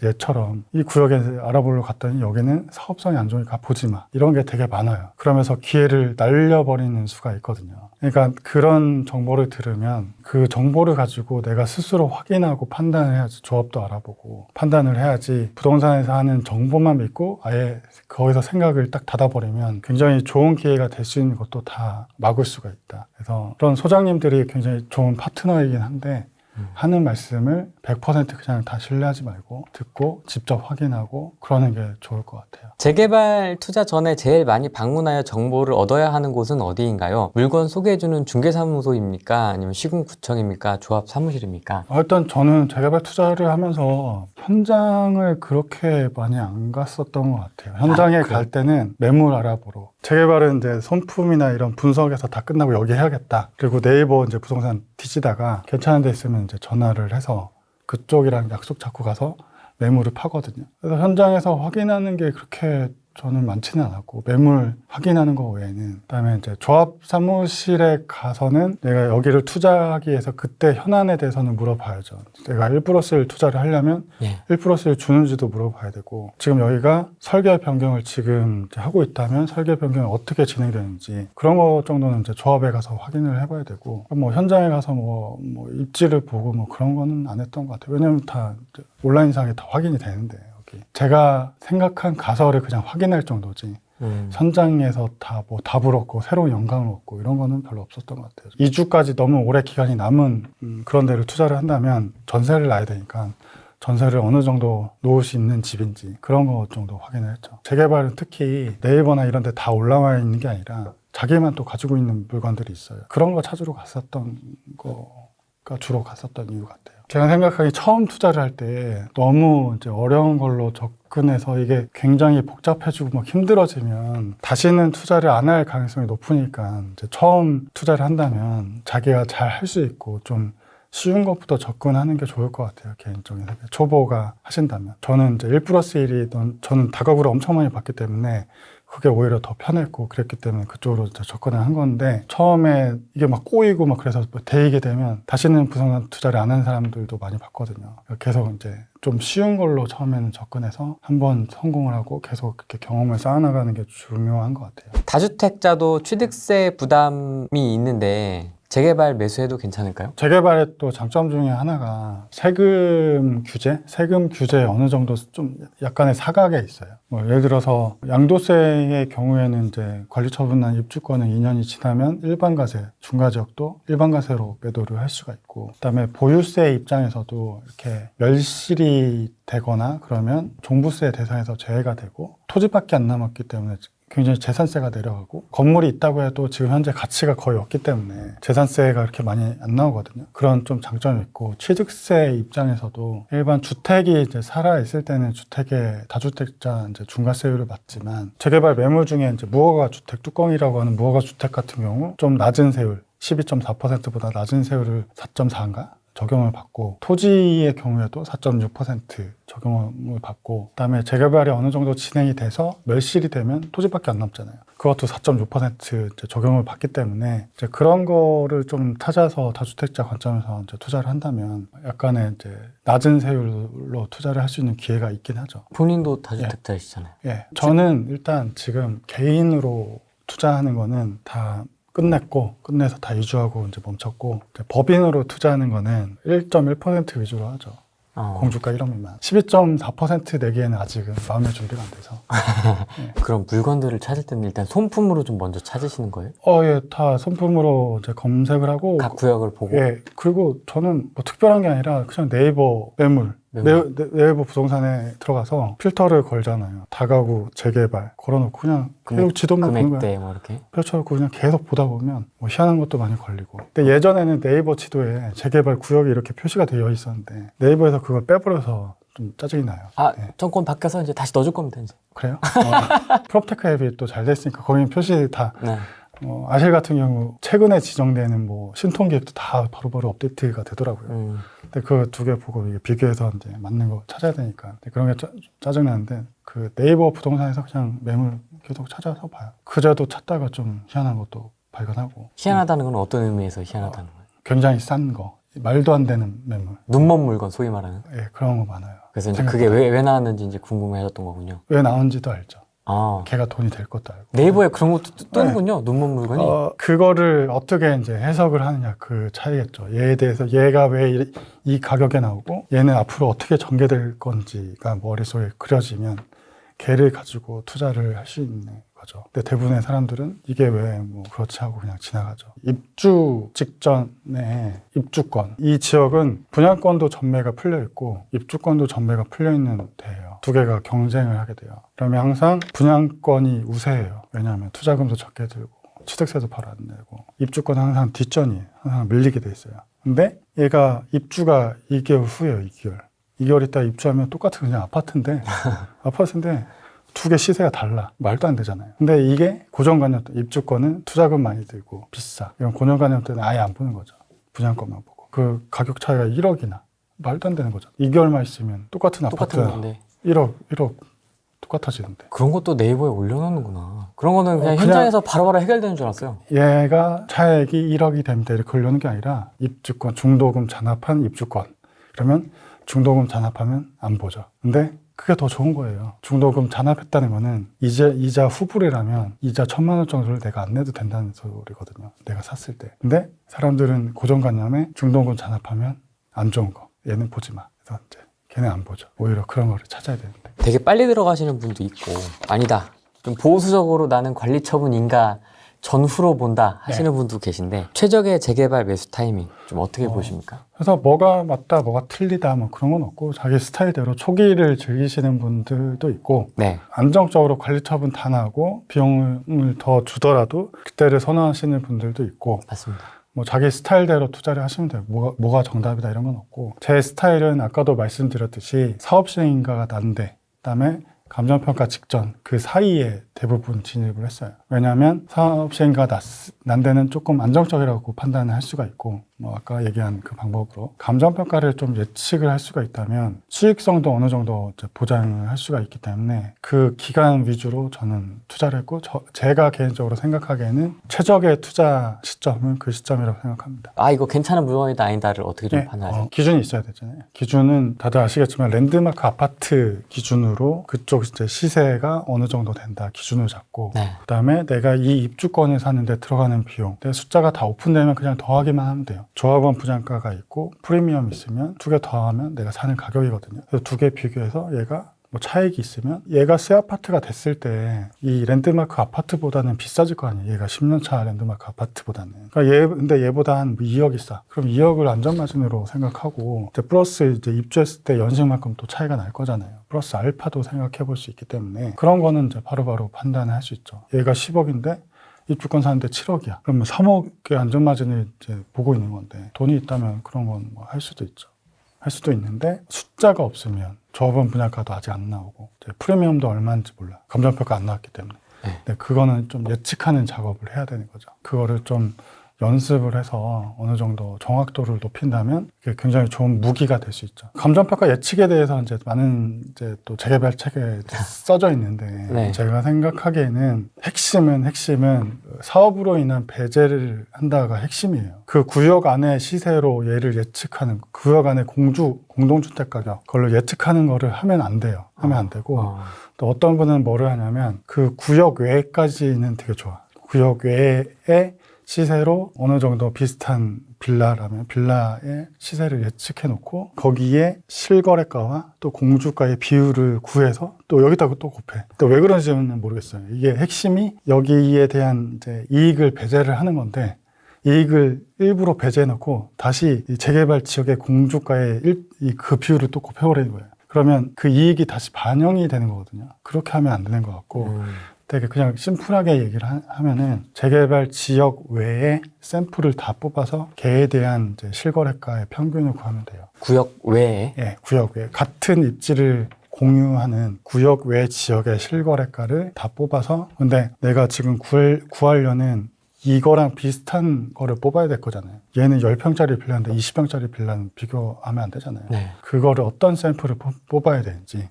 A: 예처럼 이 구역에 알아보러 갔더니 여기는 사업성이 안 좋으니까 보지 마. 이런 게 되게 많아요. 그러면서 기회를 날려버리는 수가 있거든요. 그러니까 그런 정보를 들으면 그 정보를 가지고 내가 스스로 확인하고 판단을 해야지. 조합도 알아보고 판단을 해야지. 부동산에서 하는 정보만 믿고 아예 거기서 생각을 딱 닫아버리면 굉장히 좋은 기회가 될 수 있는 것도 다 막을 수가 있다. 그래서 그런 소장님들이 굉장히 좋은 파트너이긴 한데 하는 말씀을 100% 그냥 다 신뢰하지 말고 듣고 직접 확인하고 그러는 게 좋을 것 같아요.
B: 재개발 투자 전에 제일 많이 방문하여 정보를 얻어야 하는 곳은 어디인가요? 물건 소개해주는 중개사무소입니까? 아니면 시군구청입니까? 조합 사무실입니까?
A: 일단 저는 재개발 투자를 하면서 현장을 그렇게 많이 안 갔었던 것 같아요. 현장에 갈 때는 매물 알아보러. 재개발은 이제 손품이나 이런 분석에서 다 끝나고 여기 해야겠다. 그리고 네이버 이제 부동산 뒤지다가 괜찮은 데 있으면 이제 전화를 해서 그쪽이랑 약속 잡고 가서 매물을 파거든요. 그래서 현장에서 확인하는 게 그렇게 저는 많지는 않았고 매물 확인하는 거 외에는 그다음에 이제 조합 사무실에 가서는 내가 여기를 투자하기 위해서 그때 현안에 대해서는 물어봐야죠. 내가 1+1 투자를 하려면 1+1 주는지도 물어봐야 되고 지금 여기가 설계 변경을 지금 이제 하고 있다면 설계 변경이 어떻게 진행되는지 그런 거 정도는 이제 조합에 가서 확인을 해봐야 되고 뭐 현장에 가서 뭐 입지를 보고 뭐 그런 거는 안 했던 것 같아요. 왜냐면 다 온라인상에 다 확인이 되는데 제가 생각한 가설을 그냥 확인할 정도지 현장에서 다 뭐 답을 얻고 새로운 영감을 얻고 이런 거는 별로 없었던 것 같아요. 2주까지 너무 오래 기간이 남은 그런 데를 투자를 한다면 전세를 놔야 되니까 전세를 어느 정도 놓을 수 있는 집인지 그런 거 정도 확인을 했죠. 재개발은 특히 네이버나 이런 데 다 올라와 있는 게 아니라 자기만 또 가지고 있는 물건들이 있어요. 그런 거 찾으러 갔었던 거가 주로 갔었던 이유 같아요. 제가 생각하기에 처음 투자를 할 때 너무 이제 어려운 걸로 접근해서 이게 굉장히 복잡해지고 막 힘들어지면 다시는 투자를 안 할 가능성이 높으니까 이제 처음 투자를 한다면 자기가 잘 할 수 있고 좀 쉬운 것부터 접근하는 게 좋을 것 같아요. 개인적인 생각. 초보가 하신다면. 저는 이제 1+1이던 저는 다가구를 엄청 많이 봤기 때문에 그게 오히려 더 편했고 그랬기 때문에 그쪽으로 접근을 한 건데 처음에 이게 막 꼬이고 막 그래서 데이게 되면 다시는 부동산 투자를 안 한 사람들도 많이 봤거든요. 계속 이제 좀 쉬운 걸로 처음에는 접근해서 한번 성공을 하고 계속 그렇게 경험을 쌓아나가는 게 중요한 것 같아요.
B: 다주택자도 취득세 부담이 있는데 재개발 매수해도 괜찮을까요?
A: 재개발의 또 장점 중에 하나가 세금 규제 어느 정도 좀 약간의 사각에 있어요. 뭐 예를 들어서 양도세의 경우에는 이제 관리처분난 입주권은 2년이 지나면 일반과세, 중과지역도 일반과세로 매도를 할 수가 있고, 그다음에 보유세 입장에서도 이렇게 멸실이 되거나 그러면 종부세 대상에서 제외가 되고 토지밖에 안 남았기 때문에 굉장히 재산세가 내려가고 건물이 있다고 해도 지금 현재 가치가 거의 없기 때문에 재산세가 그렇게 많이 안 나오거든요. 그런 좀 장점이 있고 취득세 입장에서도 일반 주택이 이제 살아 있을 때는 주택에 다주택자 이제 중과세율을 받지만 재개발 매물 중에 이제 무허가 주택 뚜껑이라고 하는 무허가 주택 같은 경우 좀 낮은 세율 12.4%보다 낮은 세율을 4.4인가? 적용을 받고 토지의 경우에도 4.6% 적용을 받고 그다음에 재개발이 어느 정도 진행이 돼서 멸실이 되면 토지밖에 안 남잖아요. 그것도 4.6% 이제 적용을 받기 때문에 이제 그런 거를 좀 찾아서 다주택자 관점에서 이제 투자를 한다면 약간의 이제 낮은 세율로 투자를 할 수 있는 기회가 있긴 하죠.
B: 본인도 다주택자이시잖아요.
A: 저는 일단 지금 개인으로 투자하는 거는 다 끝내서 다 이주하고 이제 멈췄고 이제 법인으로 투자하는 거는 1.1% 위주로 하죠. 공주가 1억 미만. 12.4% 내기에는 아직은 마음의 준비가 안 돼서.
B: 그럼 물건들을 찾을 때는 일단 손품으로 좀 먼저 찾으시는 거예요?
A: 예, 다 손품으로 이제 검색을 하고.
B: 각 구역을 보고?
A: 예, 그리고 저는 뭐 특별한 게 아니라 그냥 네이버 매물. 네이버 부동산에 들어가서 필터를 걸잖아요. 다가구, 재개발 걸어놓고 그냥 계속 지도만 보는 거예요.
B: 금액대 뭐 이렇게?
A: 펼쳐놓고 그냥 계속 보다 보면 뭐 희한한 것도 많이 걸리고. 근데 예전에는 네이버 지도에 재개발 구역이 이렇게 표시가 되어 있었는데 네이버에서 그걸 빼버려서 좀 짜증이 나요. 네.
B: 정권 바뀌어서 이제 다시 넣어줄 겁니다, 이제.
A: 그래요? 프롭테크 앱이 또 잘 됐으니까 거기는 표시 다
B: 네.
A: 아실 같은 경우 최근에 지정되는 뭐 신통계획도 다 바로바로 업데이트가 되더라고요. 근데 그 두 개 보고 이게 비교해서 이제 맞는 거 찾아야 되니까 그런 게 짜증나는데 그 네이버 부동산에서 그냥 매물 계속 찾아서 봐요. 그제도 찾다가 좀 희한한 것도 발견하고.
B: 희한하다는 건 어떤 의미에서 희한하다는 거예요?
A: 굉장히 싼 거, 말도 안 되는 매물.
B: 눈먼 물건 소위 말하는.
A: 예, 그런 거 많아요.
B: 그래서 이제 그게 왜 나왔는지 이제 궁금해하셨던 거군요.
A: 왜 나온지도 알죠.
B: 아,
A: 걔가 돈이 될 것도 알고.
B: 네이버에 그런 것도 뜨는군요. 눈먼 물건이.
A: 그거를 어떻게 이제 해석을 하느냐 그 차이겠죠. 얘에 대해서 얘가 왜 이 가격에 나오고 얘는 앞으로 어떻게 전개될 건지가 머릿속에 그려지면 걔를 가지고 투자를 할 수 있는 거죠. 근데 대부분의 사람들은 이게 왜 뭐 그렇지 하고 그냥 지나가죠. 입주 직전에 입주권. 이 지역은 분양권도 전매가 풀려 있고 입주권도 전매가 풀려 있는 데예요. 두 개가 경쟁을 하게 돼요. 그러면 항상 분양권이 우세해요. 왜냐하면 투자금도 적게 들고 취득세도 바로 안 내고 입주권은 항상 뒷전이에요. 항상 밀리게 돼 있어요. 근데 얘가 입주가 2개월 후에요. 2개월. 2개월 있다 입주하면 똑같은 그냥 아파트인데 두 개 시세가 달라. 말도 안 되잖아요. 근데 이게 고정관념 때 입주권은 투자금 많이 들고 비싸. 이런 고정관념 때는 아예 안 보는 거죠. 분양권만 보고. 그 가격 차이가 1억이나. 말도 안 되는 거죠. 2개월만 있으면 똑같은 아파트가
B: 건데.
A: 1억 똑같아지는데.
B: 그런 것도 네이버에 올려놓는구나. 그런 거는 그냥 현장에서 바로바로 해결되는 줄 알았어요.
A: 얘가 차액이 1억이 됩니다. 이렇게 올려놓는 게 아니라 입주권, 중도금 잔압한 입주권. 그러면 중도금 잔압하면 안 보죠. 근데 그게 더 좋은 거예요. 중도금 잔압했다는 거는 이자 후불이라면 이자 1,000만 원 정도를 내가 안 내도 된다는 소리거든요. 내가 샀을 때. 근데 사람들은 고정관념에 중도금 잔압하면 안 좋은 거. 얘는 보지 마. 그래서 이제 걔는 안 보죠. 오히려 그런 거를 찾아야 되는데.
B: 되게 빨리 들어가시는 분도 있고 아니다. 좀 보수적으로 나는 관리 처분 인가 전후로 본다 하시는 분도 계신데 최적의 재개발 매수 타이밍 좀 어떻게 보십니까?
A: 그래서 뭐가 맞다, 뭐가 틀리다 뭐 그런 건 없고 자기 스타일대로 초기를 즐기시는 분들도 있고
B: 네.
A: 안정적으로 관리 처분 다 나고 비용을 더 주더라도 그때를 선호하시는 분들도 있고
B: 맞습니다.
A: 뭐 자기 스타일대로 투자를 하시면 돼요. 뭐가 정답이다 이런 건 없고 제 스타일은 아까도 말씀드렸듯이 사업 시행인가가 난데 그다음에 감정평가 직전 그 사이에 대부분 진입을 했어요. 왜냐하면 사업 시행가 난 데는 조금 안정적이라고 판단을 할 수가 있고 뭐 아까 얘기한 그 방법으로 감정평가를 좀 예측을 할 수가 있다면 수익성도 어느 정도 이제 보장을 할 수가 있기 때문에 그 기간 위주로 저는 투자를 했고 제가 개인적으로 생각하기에는 최적의 투자 시점은 그 시점이라고 생각합니다.
B: 아 이거 괜찮은 물건이다 아니다를 어떻게 좀 판단하세요?
A: 기준이 있어야 되잖아요. 기준은 다들 아시겠지만 랜드마크 아파트 기준으로 그쪽 이제 시세가 어느 정도 된다 기준을 잡고
B: 네.
A: 그다음에 내가 이 입주권을 사는데 들어가는 비용 내 숫자가 다 오픈되면 그냥 더하기만 하면 돼요. 조합원 분양가가 있고 프리미엄 있으면 두 개 더하면 내가 사는 가격이거든요. 그래서 두 개 비교해서 얘가 뭐 차익이 있으면 얘가 새 아파트가 됐을 때 이 랜드마크 아파트보다는 비싸질 거 아니에요. 얘가 10년 차 랜드마크 아파트보다는. 그러니까 근데 얘보다 한 2억이 싸. 그럼 2억을 안전마진으로 생각하고 이제 플러스 이제 입주했을 때 연식만큼 또 차이가 날 거잖아요. 플러스 알파도 생각해 볼 수 있기 때문에 그런 거는 이제 바로바로 판단을 할 수 있죠. 얘가 10억인데 입주권 사는데 7억이야. 그러면 3억의 안전마진을 이제 보고 있는 건데 돈이 있다면 그런 건 뭐 할 수도 있죠. 할 수도 있는데 숫자가 없으면 조합원 분양가도 아직 안 나오고 프리미엄도 얼마인지 몰라. 감정평가 안 나왔기 때문에. 근데 그거는 좀 예측하는 작업을 해야 되는 거죠. 그거를 좀 연습을 해서 어느 정도 정확도를 높인다면 그게 굉장히 좋은 무기가 될 수 있죠. 감정평가 예측에 대해서 이제 많은 이제 또 재개발 책에 써져 있는데
B: 네.
A: 제가 생각하기에는 핵심은 사업으로 인한 배제를 한다가 핵심이에요. 그 구역 안에 시세로 얘를 예측하는 구역 안에 공동주택 가격 그걸로 예측하는 거를 하면 안 돼요. 하면 안 되고 또 어떤 분은 뭐를 하냐면 그 구역 외까지는 되게 좋아. 구역 외에 시세로 어느 정도 비슷한 빌라라면 빌라의 시세를 예측해 놓고 거기에 실거래가와 또 공주가의 비율을 구해서 또 여기다가 또 곱해. 또 왜 그런지는 모르겠어요. 이게 핵심이 여기에 대한 이제 이익을 배제를 하는 건데 이익을 일부러 배제해 놓고 다시 이 재개발 지역의 공주가의 그 비율을 또 곱해버리는 거예요. 그러면 그 이익이 다시 반영이 되는 거거든요. 그렇게 하면 안 되는 것 같고 되게 그냥 심플하게 얘기를 하면은 재개발 지역 외에 샘플을 다 뽑아서 개에 대한 이제 실거래가의 평균을 구하면 돼요.
B: 구역 외에?
A: 예, 구역 외에 같은 입지를 공유하는 구역 외 지역의 실거래가를 다 뽑아서 근데 내가 지금 구하려는 이거랑 비슷한 거를 뽑아야 될 거잖아요. 얘는 10평짜리 빌라인데 20평짜리 빌라는 비교하면 안 되잖아요.
B: 네.
A: 그거를 어떤 샘플을 뽑아야 되는지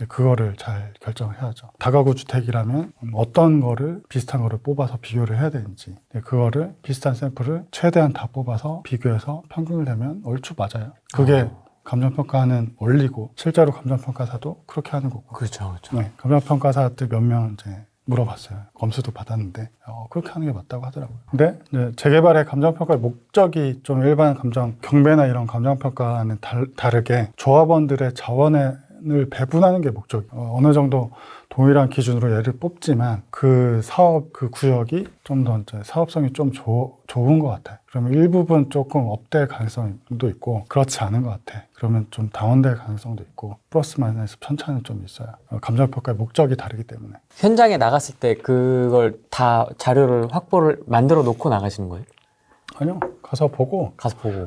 A: 그거를 잘 결정해야죠. 다가구 주택이라면 어떤 거를 비슷한 거를 뽑아서 비교를 해야 되는지 그거를 비슷한 샘플을 최대한 다 뽑아서 비교해서 평균을 내면 얼추 맞아요. 그게 감정평가하는 원리고 실제로 감정평가사도 그렇게 하는 거고.
B: 그렇죠, 그렇죠.
A: 네, 감정평가사들 몇 명 이제 물어봤어요. 검수도 받았는데 그렇게 하는 게 맞다고 하더라고요. 근데 이제 재개발의 감정평가의 목적이 좀 일반 경매나 이런 감정평가는 다르게 조합원들의 자원을 배분하는 게 목적이에요. 어느 정도 동일한 기준으로 얘를 뽑지만 그 사업 그 구역이 좀 더 사업성이 좀 좋은 것 같아요. 그러면 일부분 조금 업될 가능성도 있고 그렇지 않은 것 같아. 그러면 좀 다운될 가능성도 있고 플러스 마이너스 편차는 좀 있어요. 감정평가의 목적이 다르기 때문에.
B: 현장에 나갔을 때 그걸 다 자료를 확보를 만들어 놓고 나가시는 거예요?
A: 아니요. 가서 보고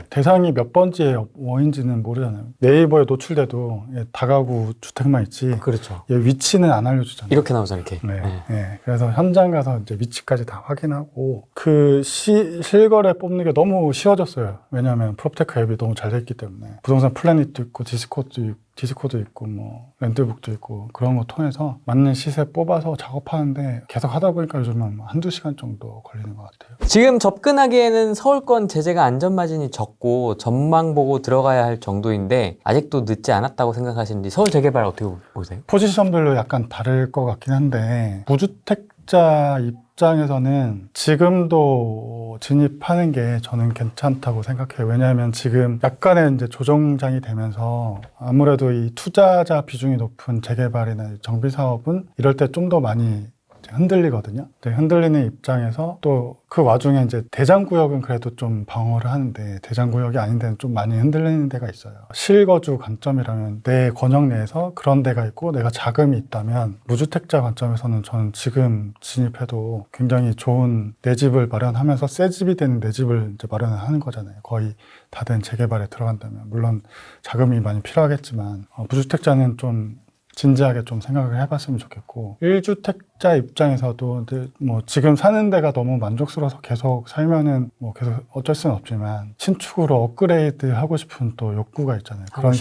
A: 대상이 몇 번지인지는 모르잖아요. 네이버에 노출돼도 다가구 주택만 있지.
B: 그렇죠.
A: 얘 위치는 안 알려주잖아요.
B: 이렇게 나오잖아요. 이렇게.
A: 네. 네. 그래서 현장 가서 이제 위치까지 다 확인하고 그 실거래 뽑는 게 너무 쉬워졌어요. 왜냐하면 프롭테크 앱이 너무 잘 돼 있기 때문에 부동산 플래닛도 있고 디스코도 있고 뭐 렌트북도 있고 그런 거 통해서 맞는 시세 뽑아서 작업하는데 계속 하다 보니까 요즘은 한두 시간 정도 걸리는 것 같아요.
B: 지금 접근하기에는 서울권 제재가 안전마진이 적고 전망 보고 들어가야 할 정도인데 아직도 늦지 않았다고 생각하시는지 서울 재개발 어떻게 보세요?
A: 포지션별로 약간 다를 것 같긴 한데 무주택자 입장에서는 지금도 진입하는 게 저는 괜찮다고 생각해요. 왜냐하면 지금 약간의 이제 조정장이 되면서 아무래도 이 투자자 비중이 높은 재개발이나 정비 사업은 이럴 때 좀 더 많이 흔들리거든요. 흔들리는 입장에서 또 그 와중에 이제 대장구역은 그래도 좀 방어를 하는데 대장구역이 아닌 데는 좀 많이 흔들리는 데가 있어요. 실거주 관점이라면 내 권역 내에서 그런 데가 있고 내가 자금이 있다면 무주택자 관점에서는 저는 지금 진입해도 굉장히 좋은 내 집을 마련하면서 새 집이 되는 내 집을 이제 마련을 하는 거잖아요. 거의 다 된 재개발에 들어간다면 물론 자금이 많이 필요하겠지만 무주택자는 좀 진지하게 좀 생각을 해봤으면 좋겠고 1주택자 입장에서도 뭐 지금 사는 데가 너무 만족스러워서 계속 살면은 뭐 계속 어쩔 수는 없지만 신축으로 업그레이드 하고 싶은 또 욕구가 있잖아요. 그런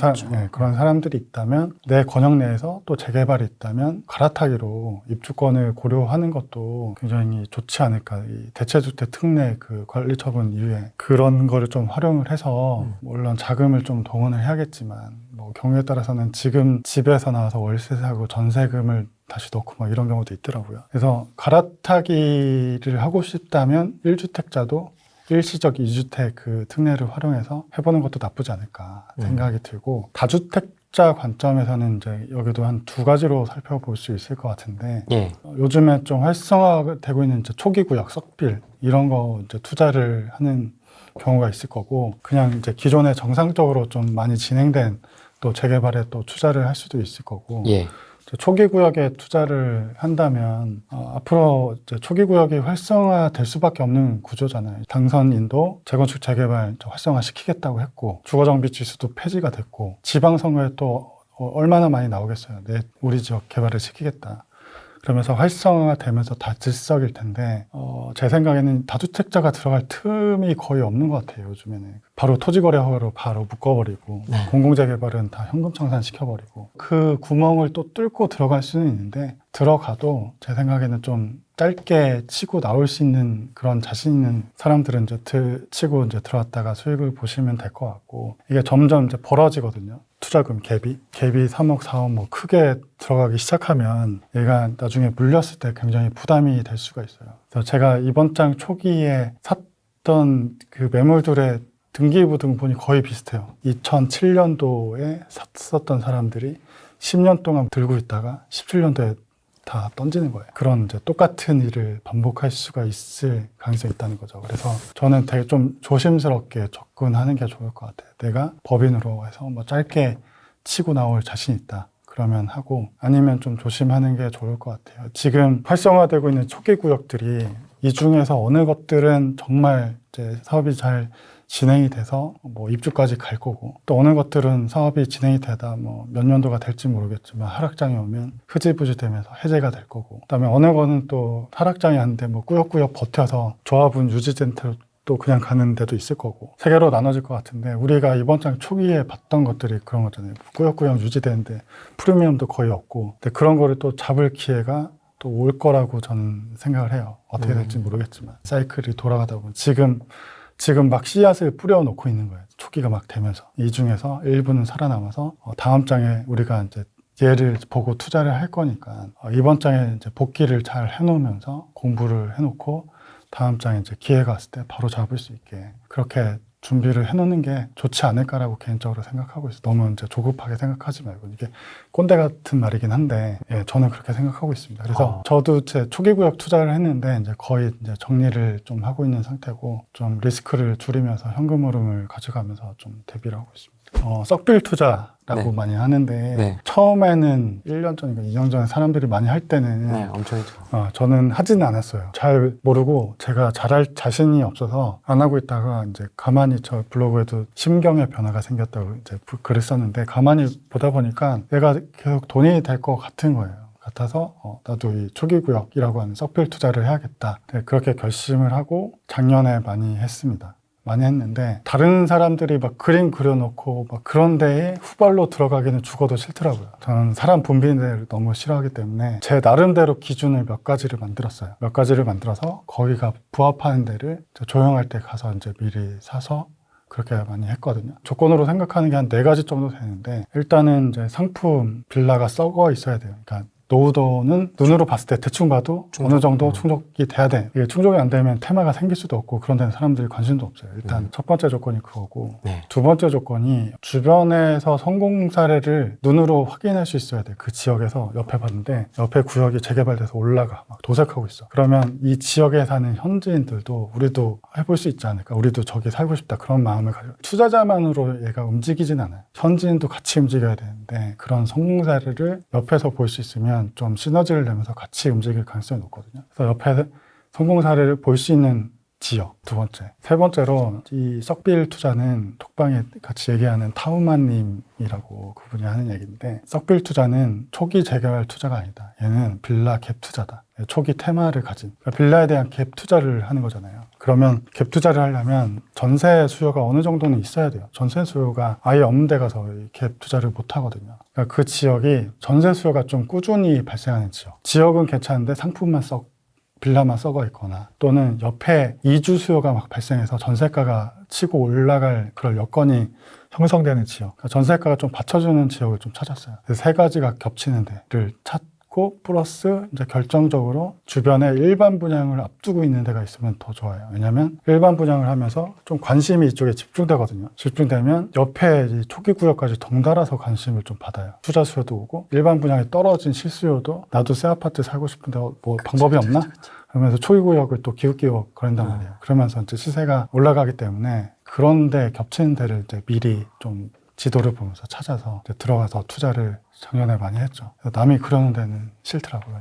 A: 사람들이 있다면 내 권역 내에서 또 재개발이 있다면 갈아타기로 입주권을 고려하는 것도 굉장히 좋지 않을까. 이 대체주택 특례 그 관리처분 이후에 그런 거를 좀 활용을 해서 물론 자금을 좀 동원을 해야겠지만 뭐 경우에 따라서는 지금 집에서 나와서 월세 사고 전세금을 다시 넣고 막 이런 경우도 있더라고요. 그래서 갈아타기를 하고 싶다면 1주택자도 일시적 2주택 그 특례를 활용해서 해보는 것도 나쁘지 않을까 생각이 들고 다주택자 관점에서는 이제 여기도 한 두 가지로 살펴볼 수 있을 것 같은데 요즘에 좀 활성화되고 있는 이제 초기구역, 썩빌 이런 거 이제 투자를 하는 경우가 있을 거고 그냥 이제 기존에 정상적으로 좀 많이 진행된 또 재개발에 또 투자를 할 수도 있을 거고 초기 구역에 투자를 한다면 앞으로 이제 초기 구역이 활성화될 수밖에 없는 구조잖아요. 당선인도 재건축 재개발 활성화 시키겠다고 했고 주거정비 지수도 폐지가 됐고 지방선거에 또 얼마나 많이 나오겠어요. 우리 지역 개발을 시키겠다. 그러면서 활성화되면서 다 질석일 텐데 제 생각에는 다주택자가 들어갈 틈이 거의 없는 것 같아요. 요즘에는 바로 토지거래허가로 바로 묶어버리고 공공재개발은 다 현금 청산시켜버리고 그 구멍을 또 뚫고 들어갈 수는 있는데 들어가도 제 생각에는 좀 짧게 치고 나올 수 있는 그런 자신 있는 사람들은 이제 치고 이제 들어왔다가 수익을 보시면 될 것 같고, 이게 점점 이제 벌어지거든요. 투자금 갭이 3억, 4억 뭐 크게 들어가기 시작하면 얘가 나중에 물렸을 때 굉장히 부담이 될 수가 있어요. 그래서 제가 이번 장 초기에 샀던 그 매물들의 등기부등본이 거의 비슷해요. 2007년도에 샀었던 사람들이 10년 동안 들고 있다가 17년도에 다 던지는 거예요. 그런 이제 똑같은 일을 반복할 수가 있을 가능성이 있다는 거죠. 그래서 저는 되게 좀 조심스럽게 접근하는 게 좋을 것 같아요. 내가 법인으로 해서 뭐 짧게 치고 나올 자신 있다. 그러면 하고, 아니면 좀 조심하는 게 좋을 것 같아요. 지금 활성화되고 있는 초기 구역들이 이 중에서 어느 것들은 정말 이제 사업이 잘 진행이 돼서 뭐 입주까지 갈 거고, 또 어느 것들은 사업이 진행이 되다 뭐 몇 년도가 될지 모르겠지만 하락장이 오면 흐지부지 되면서 해제가 될 거고, 그다음에 어느 거는 또 하락장이 아닌데 뭐 꾸역꾸역 버텨서 조합은 유지된 채로 또 그냥 가는 데도 있을 거고, 세 개로 나눠질 것 같은데, 우리가 이번 장 초기에 봤던 것들이 그런 거잖아요. 꾸역꾸역 유지되는데 프리미엄도 거의 없고, 근데 그런 거를 또 잡을 기회가 또 올 거라고 저는 생각을 해요. 어떻게 될지 모르겠지만 사이클이 돌아가다 보면 지금 막 씨앗을 뿌려놓고 있는 거예요. 초기가 막 되면서. 이 중에서 일부는 살아남아서 다음 장에 우리가 이제 얘를 보고 투자를 할 거니까 이번 장에 이제 복귀를 잘 해놓으면서 공부를 해놓고 다음 장에 이제 기회가 왔을 때 바로 잡을 수 있게 그렇게 준비를 해놓는 게 좋지 않을까라고 개인적으로 생각하고 있어요. 너무 이제 조급하게 생각하지 말고, 이게 꼰대 같은 말이긴 한데, 예, 저는 그렇게 생각하고 있습니다. 그래서 저도 제 초기 구역 투자를 했는데 이제 거의 이제 정리를 좀 하고 있는 상태고, 좀 리스크를 줄이면서 현금 흐름을 가져가면서 좀 대비를 하고 있습니다. 썩빌 투자라고
B: 네.
A: 많이 하는데,
B: 네.
A: 처음에는 1년 전인가 2년 전에 사람들이 많이 할 때는
B: 네, 엄청 했죠.
A: 저는 하지는 않았어요. 잘 모르고 제가 잘할 자신이 없어서 안 하고 있다가 이제 가만히 저 블로그에도 심경의 변화가 생겼다고 이제 글을 썼는데, 가만히 보다 보니까 내가 계속 돈이 될 것 같은 거예요. 같아서 나도 이 초기 구역이라고 하는 썩빌 투자를 해야겠다. 네, 그렇게 결심을 하고 작년에 많이 했습니다. 많이 했는데, 다른 사람들이 막 그림 그려놓고 막 그런 데에 후발로 들어가기는 죽어도 싫더라고요. 저는 사람 붐비는 데를 너무 싫어하기 때문에 제 나름대로 기준을 몇 가지를 만들었어요. 몇 가지를 만들어서 거기가 부합하는 데를 조용할 때 가서 이제 미리 사서 그렇게 많이 했거든요. 조건으로 생각하는 게 한 4가지 정도 되는데, 일단은 이제 상품 빌라가 썩어 있어야 돼요. 그러니까 노후도는 눈으로 봤을 때 대충 봐도 어느 정도 충족이 돼야 돼. 이게 충족이 안 되면 테마가 생길 수도 없고 그런 데는 사람들이 관심도 없어요. 일단 첫 번째 조건이 그거고,
B: 네.
A: 두 번째 조건이 주변에서 성공 사례를 눈으로 확인할 수 있어야 돼. 그 지역에서 옆에 봤는데 옆에 구역이 재개발돼서 올라가 막 도색하고 있어. 그러면 이 지역에 사는 현지인들도 우리도 해볼 수 있지 않을까, 우리도 저기 살고 싶다, 그런 마음을 가지고. 투자자만으로 얘가 움직이진 않아요. 현지인도 같이 움직여야 되는데, 그런 성공 사례를 옆에서 볼 수 있으면 좀 시너지를 내면서 같이 움직일 가능성이 높거든요. 그래서 옆에 성공 사례를 볼 수 있는 지역, 두 번째. 세 번째로, 이 썩빌 투자는 톡방에 같이 얘기하는 타우마님이라고 그분이 하는 얘기인데, 썩빌 투자는 초기 재개발 투자가 아니다. 얘는 빌라 갭 투자다. 초기 테마를 가진, 그러니까 빌라에 대한 갭 투자를 하는 거잖아요. 그러면 갭 투자를 하려면 전세 수요가 어느 정도는 있어야 돼요. 전세 수요가 아예 없는 데 가서 갭 투자를 못 하거든요. 그러니까 그 지역이 전세 수요가 좀 꾸준히 발생하는 지역. 지역은 괜찮은데 상품만 빌라만 썩어 있거나, 또는 옆에 이주 수요가 막 발생해서 전세가가 치고 올라갈 그런 여건이 형성되는 지역. 그러니까 전세가가 좀 받쳐주는 지역을 좀 찾았어요. 그래서 3가지가 겹치는 데를 찾고, 플러스 이제 결정적으로 주변에 일반 분양을 앞두고 있는 데가 있으면 더 좋아요. 왜냐면 일반 분양을 하면서 좀 관심이 이쪽에 집중되거든요. 집중되면 옆에 이 초기 구역까지 덩달아서 관심을 좀 받아요. 투자 수요도 오고, 일반 분양이 떨어진 실수요도 나도 새 아파트 살고 싶은데 뭐 방법이 없나? 그러면서 초기 구역을 또 기웃기웃 거린단 말이에요. 그러면서 이제 시세가 올라가기 때문에 그런데 겹치는 데를 이제 미리 좀 지도를 보면서 찾아서 이제 들어가서 투자를 작년에 많이 했죠. 남이 그러는 데는 싫더라고요.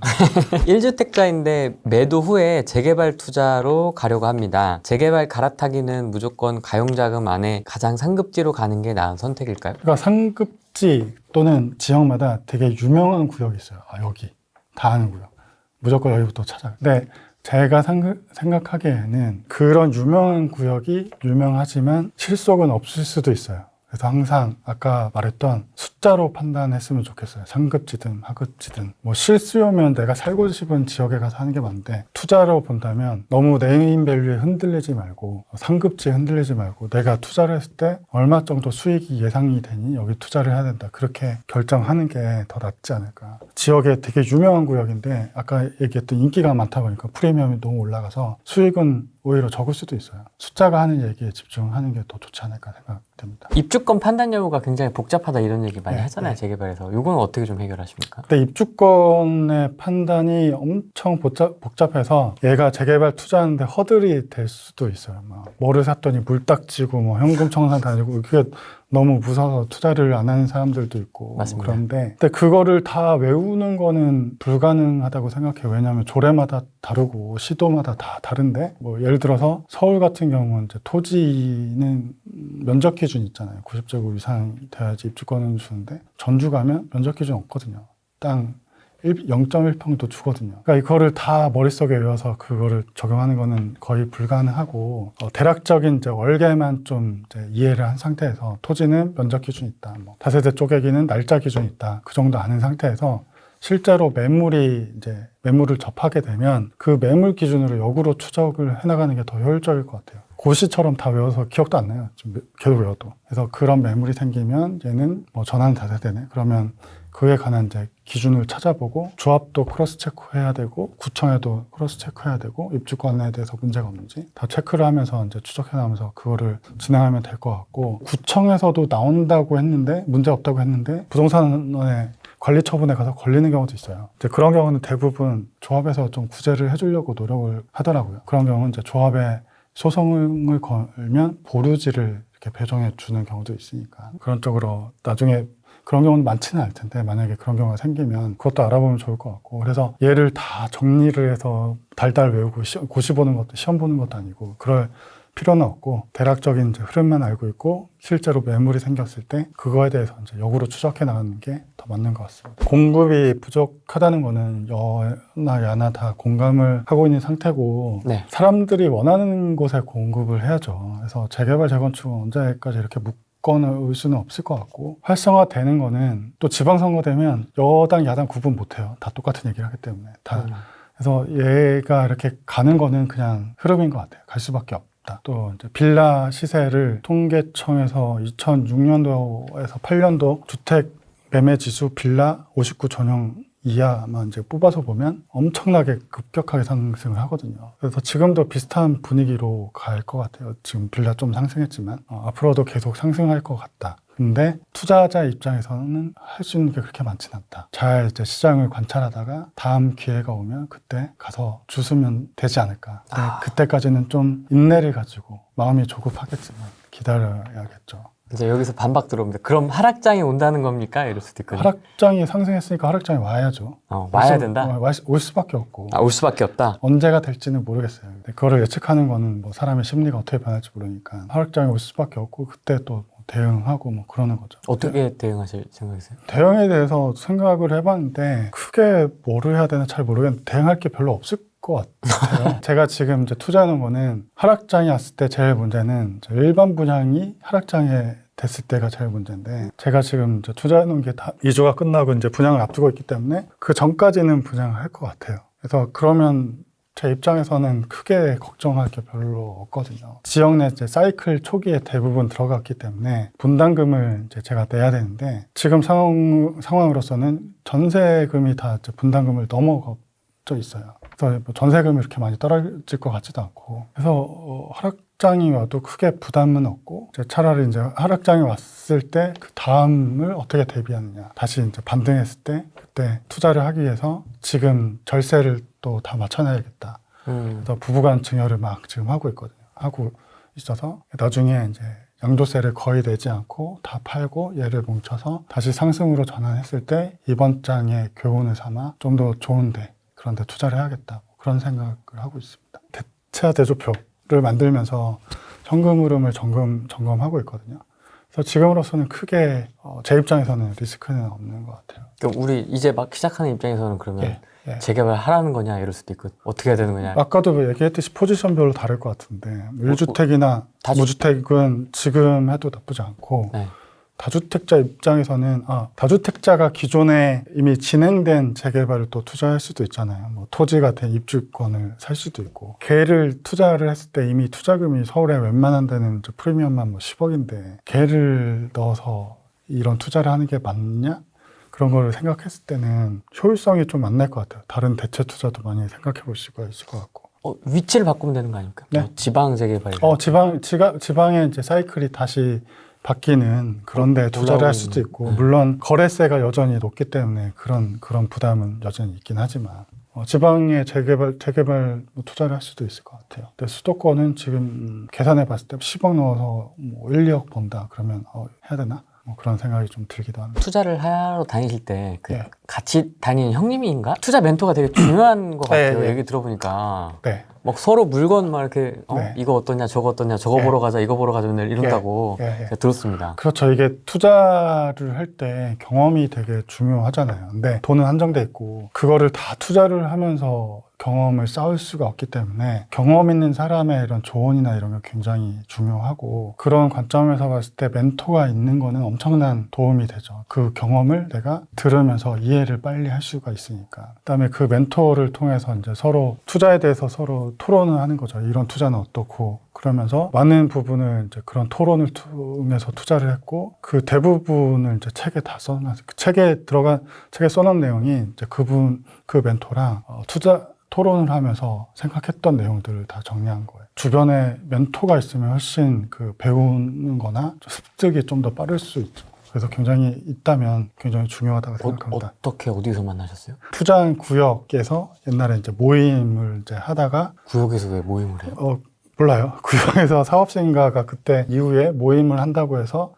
B: 1주택자인데 매도 후에 재개발 투자로 가려고 합니다. 재개발 갈아타기는 무조건 가용자금 안에 가장 상급지로 가는 게 나은 선택일까요?
A: 그러니까 상급지 또는 지역마다 되게 유명한 구역이 있어요. 여기 다 아는 구역. 무조건 여기부터 찾아요. 근데 제가 생각하기에는 그런 유명한 구역이 유명하지만 실속은 없을 수도 있어요. 그래서 항상 아까 말했던 숫자로 판단했으면 좋겠어요. 상급지든 하급지든. 뭐 실수요면 내가 살고 싶은 지역에 가서 하는 게 맞는데 투자로 본다면 너무 네임밸류에 흔들리지 말고 상급지에 흔들리지 말고 내가 투자를 했을 때 얼마 정도 수익이 예상이 되니 여기 투자를 해야 된다. 그렇게 결정하는 게 더 낫지 않을까. 지역에 되게 유명한 구역인데 아까 얘기했던 인기가 많다 보니까 프리미엄이 너무 올라가서 수익은 오히려 적을 수도 있어요. 숫자가 하는 얘기에 집중하는 게 더 좋지 않을까 생각됩니다.
B: 입주권 판단 여부가 굉장히 복잡하다 이런 얘기 많이
A: 네,
B: 하잖아요.
A: 네.
B: 재개발에서. 이건 어떻게 좀 해결하십니까?
A: 근데 입주권의 판단이 엄청 복잡해서 얘가 재개발 투자하는데 허들이 될 수도 있어요. 막 뭐를 샀더니 물딱지고 뭐 현금 청산 다니고 그게 너무 무서워서 투자를 안 하는 사람들도 있고
B: 맞습니다.
A: 그런데 근데 그거를 다 외우는 거는 불가능하다고 생각해요. 왜냐하면 조례마다 다르고 시도마다 다 다른데 뭐 예를 들어서 서울 같은 경우는 이제 토지는 면적 기준 있잖아요. 90제곱 이상 돼야지 입주권을 주는데 전주 가면 면적 기준 없거든요. 땅 0.1평도 주거든요. 그러니까 이거를 다 머릿속에 외워서 그거를 적용하는 거는 거의 불가능하고 대략적인 이제 월계만 좀 이제 이해를 한 상태에서 토지는 면적 기준이 있다. 뭐 다세대 쪼개기는 날짜 기준이 있다. 그 정도 아는 상태에서 실제로 매물을 접하게 되면 그 매물 기준으로 역으로 추적을 해나가는 게 더 효율적일 것 같아요. 고시처럼 다 외워서 기억도 안 나요. 좀 계속 외워도. 그래서 그런 매물이 생기면 얘는 뭐 전환 다세대네. 그러면 그에 관한 이제 기준을 찾아보고 조합도 크로스 체크해야 되고 구청에도 크로스 체크해야 되고 입주권에 대해서 문제가 없는지 다 체크를 하면서 이제 추적해 나가면서 그거를 진행하면 될 것 같고 구청에서도 나온다고 했는데 문제 없다고 했는데 부동산원의 관리 처분에 가서 걸리는 경우도 있어요. 이제 그런 경우는 대부분 조합에서 좀 구제를 해주려고 노력을 하더라고요. 그런 경우는 이제 조합에 소송을 걸면 보류지를 이렇게 배정해 주는 경우도 있으니까 그런 쪽으로 나중에 그런 경우는 많지는 않을 텐데 만약에 그런 경우가 생기면 그것도 알아보면 좋을 것 같고 그래서 얘를 다 정리를 해서 달달 외우고 고시 보는 것도 시험 보는 것도 아니고 그럴 필요는 없고 대략적인 이제 흐름만 알고 있고 실제로 매물이 생겼을 때 그거에 대해서 이제 역으로 추적해 나가는 게 더 맞는 것 같습니다. 공급이 부족하다는 거는 여나 야나 다 공감을 하고 있는 상태고
B: 네.
A: 사람들이 원하는 곳에 공급을 해야죠. 그래서 재개발 재건축은 언제까지 이렇게 올 수는 없을 것 같고 활성화되는 거는 또 지방선거 되면 여당 야당 구분 못해요. 다 똑같은 얘기를 하기 때문에 다. 그래서 얘가 이렇게 가는 거는 그냥 흐름인 것 같아요. 갈 수밖에 없다. 또 이제 빌라 시세를 통계청에서 2006년도에서 8년도 주택 매매 지수 빌라 59 전용 이하만 이제 뽑아서 보면 엄청나게 급격하게 상승을 하거든요. 그래서 지금도 비슷한 분위기로 갈 것 같아요. 지금 빌라 좀 상승했지만 앞으로도 계속 상승할 것 같다. 근데 투자자 입장에서는 할 수 있는 게 그렇게 많지는 않다. 잘 이제 시장을 관찰하다가 다음 기회가 오면 그때 가서 주스면 되지 않을까. 그때까지는 좀 인내를 가지고 마음이 조급하겠지만 기다려야겠죠.
B: 이제 여기서 반박 들어옵니다. 그럼 하락장이 온다는 겁니까? 이럴 수도 있거든요.
A: 하락장이 상승했으니까 하락장이 와야죠.
B: 와야 된다?
A: 올 수밖에 없고.
B: 올 수밖에 없다?
A: 언제가 될지는 모르겠어요. 근데 그거를 예측하는 거는 뭐 사람의 심리가 어떻게 변할지 모르니까 하락장이 올 수밖에 없고 그때 또 대응하고 뭐 그러는 거죠.
B: 어떻게 대응하실 생각이세요?
A: 대응에 대해서 생각을 해봤는데 크게 뭐를 해야 되나 잘 모르겠는데 대응할 게 별로 없을 것 같아요. 제가 지금 이제 투자하는 거는 하락장이 왔을 때 제일 문제는 일반 분양이 하락장에 됐을 때가 제일 문제인데 제가 지금 이제 투자해 놓은 게 다 2조가 끝나고 이제 분양을 앞두고 있기 때문에 그 전까지는 분양을 할 것 같아요. 그래서 그러면 제 입장에서는 크게 걱정할 게 별로 없거든요. 지역 내 이제 사이클 초기에 대부분 들어갔기 때문에 분담금을 이제 제가 내야 되는데 지금 상황으로서는 전세금이 다 이제 분담금을 넘어져 있어요. 그래서 뭐 전세금이 이렇게 많이 떨어질 것 같지도 않고 그래서 하락장이 와도 크게 부담은 없고 이제 차라리 이제 하락장이 왔을 때 그 다음을 어떻게 대비하느냐 다시 이제 반등했을 때 그때 투자를 하기 위해서 지금 절세를 또 다 맞춰놔야겠다. 그래서 부부간 증여를 막 지금 하고 있거든요. 하고 있어서 나중에 이제 양도세를 거의 내지 않고 다 팔고 얘를 뭉쳐서 다시 상승으로 전환했을 때 이번 장에 교훈을 삼아 좀 더 좋은데 그런데 투자를 해야겠다. 그런 생각을 하고 있습니다. 대차 대조표를 만들면서 현금 흐름을 점검하고 있거든요. 그래서 지금으로서는 크게 제 입장에서는 리스크는 없는 것 같아요.
B: 그럼 우리 이제 막 시작하는 입장에서는 그러면
A: 예.
B: 재개발 하라는 거냐 이럴 수도 있고 어떻게 해야 되는 거냐.
A: 아까도 얘기했듯이 포지션별로 다를 것 같은데 1주택이나 무주택은 지금 해도 나쁘지 않고
B: 네.
A: 다주택자 입장에서는 다주택자가 기존에 이미 진행된 재개발을 또 투자할 수도 있잖아요. 뭐 토지 같은 입주권을 살 수도 있고, 걔를 투자를 했을 때 이미 투자금이 서울에 웬만한 데는 이제 프리미엄만 뭐 10억인데 걔를 넣어서 이런 투자를 하는 게 맞냐? 그런 걸 생각했을 때는 효율성이 좀 안 날 것 같아요. 다른 대체 투자도 많이 생각해 볼 수가 있을 것 같고.
B: 위치를 바꾸면 되는 거 아닙니까?
A: 네.
B: 뭐 지방 재개발.
A: 지방의 이제 사이클이 다시 바뀌는 그런 데 투자를 할 수도 있고,
B: 네.
A: 물론 거래세가 여전히 높기 때문에 그런 부담은 여전히 있긴 하지만, 지방의 재개발 투자를 할 수도 있을 것 같아요. 근데 수도권은 지금 계산해 봤을 때 10억 넣어서 뭐 1, 2억 번다 그러면 해야 되나? 뭐 그런 생각이 좀 들기도 합니다.
B: 투자를 하러 다니실 때
A: 네.
B: 같이 다니는 형님인가? 투자 멘토가 되게 중요한 것 같아요.
A: 네.
B: 얘기 들어보니까.
A: 네.
B: 막 서로 물건 막 이렇게
A: 네.
B: 이거 어떠냐 저거 어떠냐 저거
A: 네.
B: 보러 가자 이거 보러 가자 맨날 이런다고
A: 네.
B: 제가 들었습니다.
A: 그렇죠. 이게 투자를 할 때 경험이 되게 중요하잖아요. 근데 돈은 한정돼 있고 그거를 다 투자를 하면서 경험을 쌓을 수가 없기 때문에 경험 있는 사람의 이런 조언이나 이런 게 굉장히 중요하고, 그런 관점에서 봤을 때 멘토가 있는 거는 엄청난 도움이 되죠. 그 경험을 내가 들으면서 이해를 빨리 할 수가 있으니까. 그다음에 그 멘토를 통해서 이제 서로 투자에 대해서 서로 토론을 하는 거죠. 이런 투자는 어떻고, 그러면서 많은 부분을 이제 그런 토론을 통해서 투자를 했고, 그 대부분을 이제 책에 다 써놨어요. 그 책에 써놓은 내용이 이제 그 멘토랑 토론을 하면서 생각했던 내용들을 다 정리한 거예요. 주변에 멘토가 있으면 훨씬 그 배우는 거나 습득이 좀 더 빠를 수 있죠. 그래서 굉장히 있다면 굉장히 중요하다고 생각합니다.
B: 어떻게 어디서 만나셨어요?
A: 투자한 구역에서 옛날에 이제 모임을 이제 하다가,
B: 구역에서 왜 모임을 해요?
A: 몰라요. 구역에서 사업생가가 그때 이후에 모임을 한다고 해서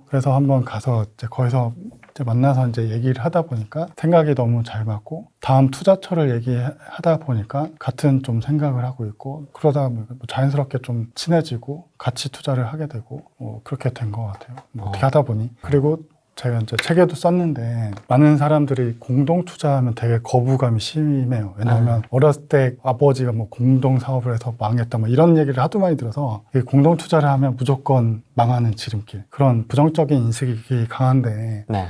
A: 그래서 한번 가서 이제 거기서 이제 만나서 이제 얘기를 하다 보니까 생각이 너무 잘 맞고, 다음 투자처를 얘기하다 보니까 같은 좀 생각을 하고 있고, 그러다 뭐 자연스럽게 좀 친해지고 같이 투자를 하게 되고 그렇게 된 것 같아요. 어떻게 하다 보니. 그리고 제가 이제 책에도 썼는데, 많은 사람들이 공동 투자하면 되게 거부감이 심해요. 왜냐하면 어렸을 때 아버지가 뭐 공동 사업을 해서 망했다 뭐 이런 얘기를 하도 많이 들어서, 공동 투자를 하면 무조건 망하는 지름길, 그런 부정적인 인식이 강한데,
B: 네.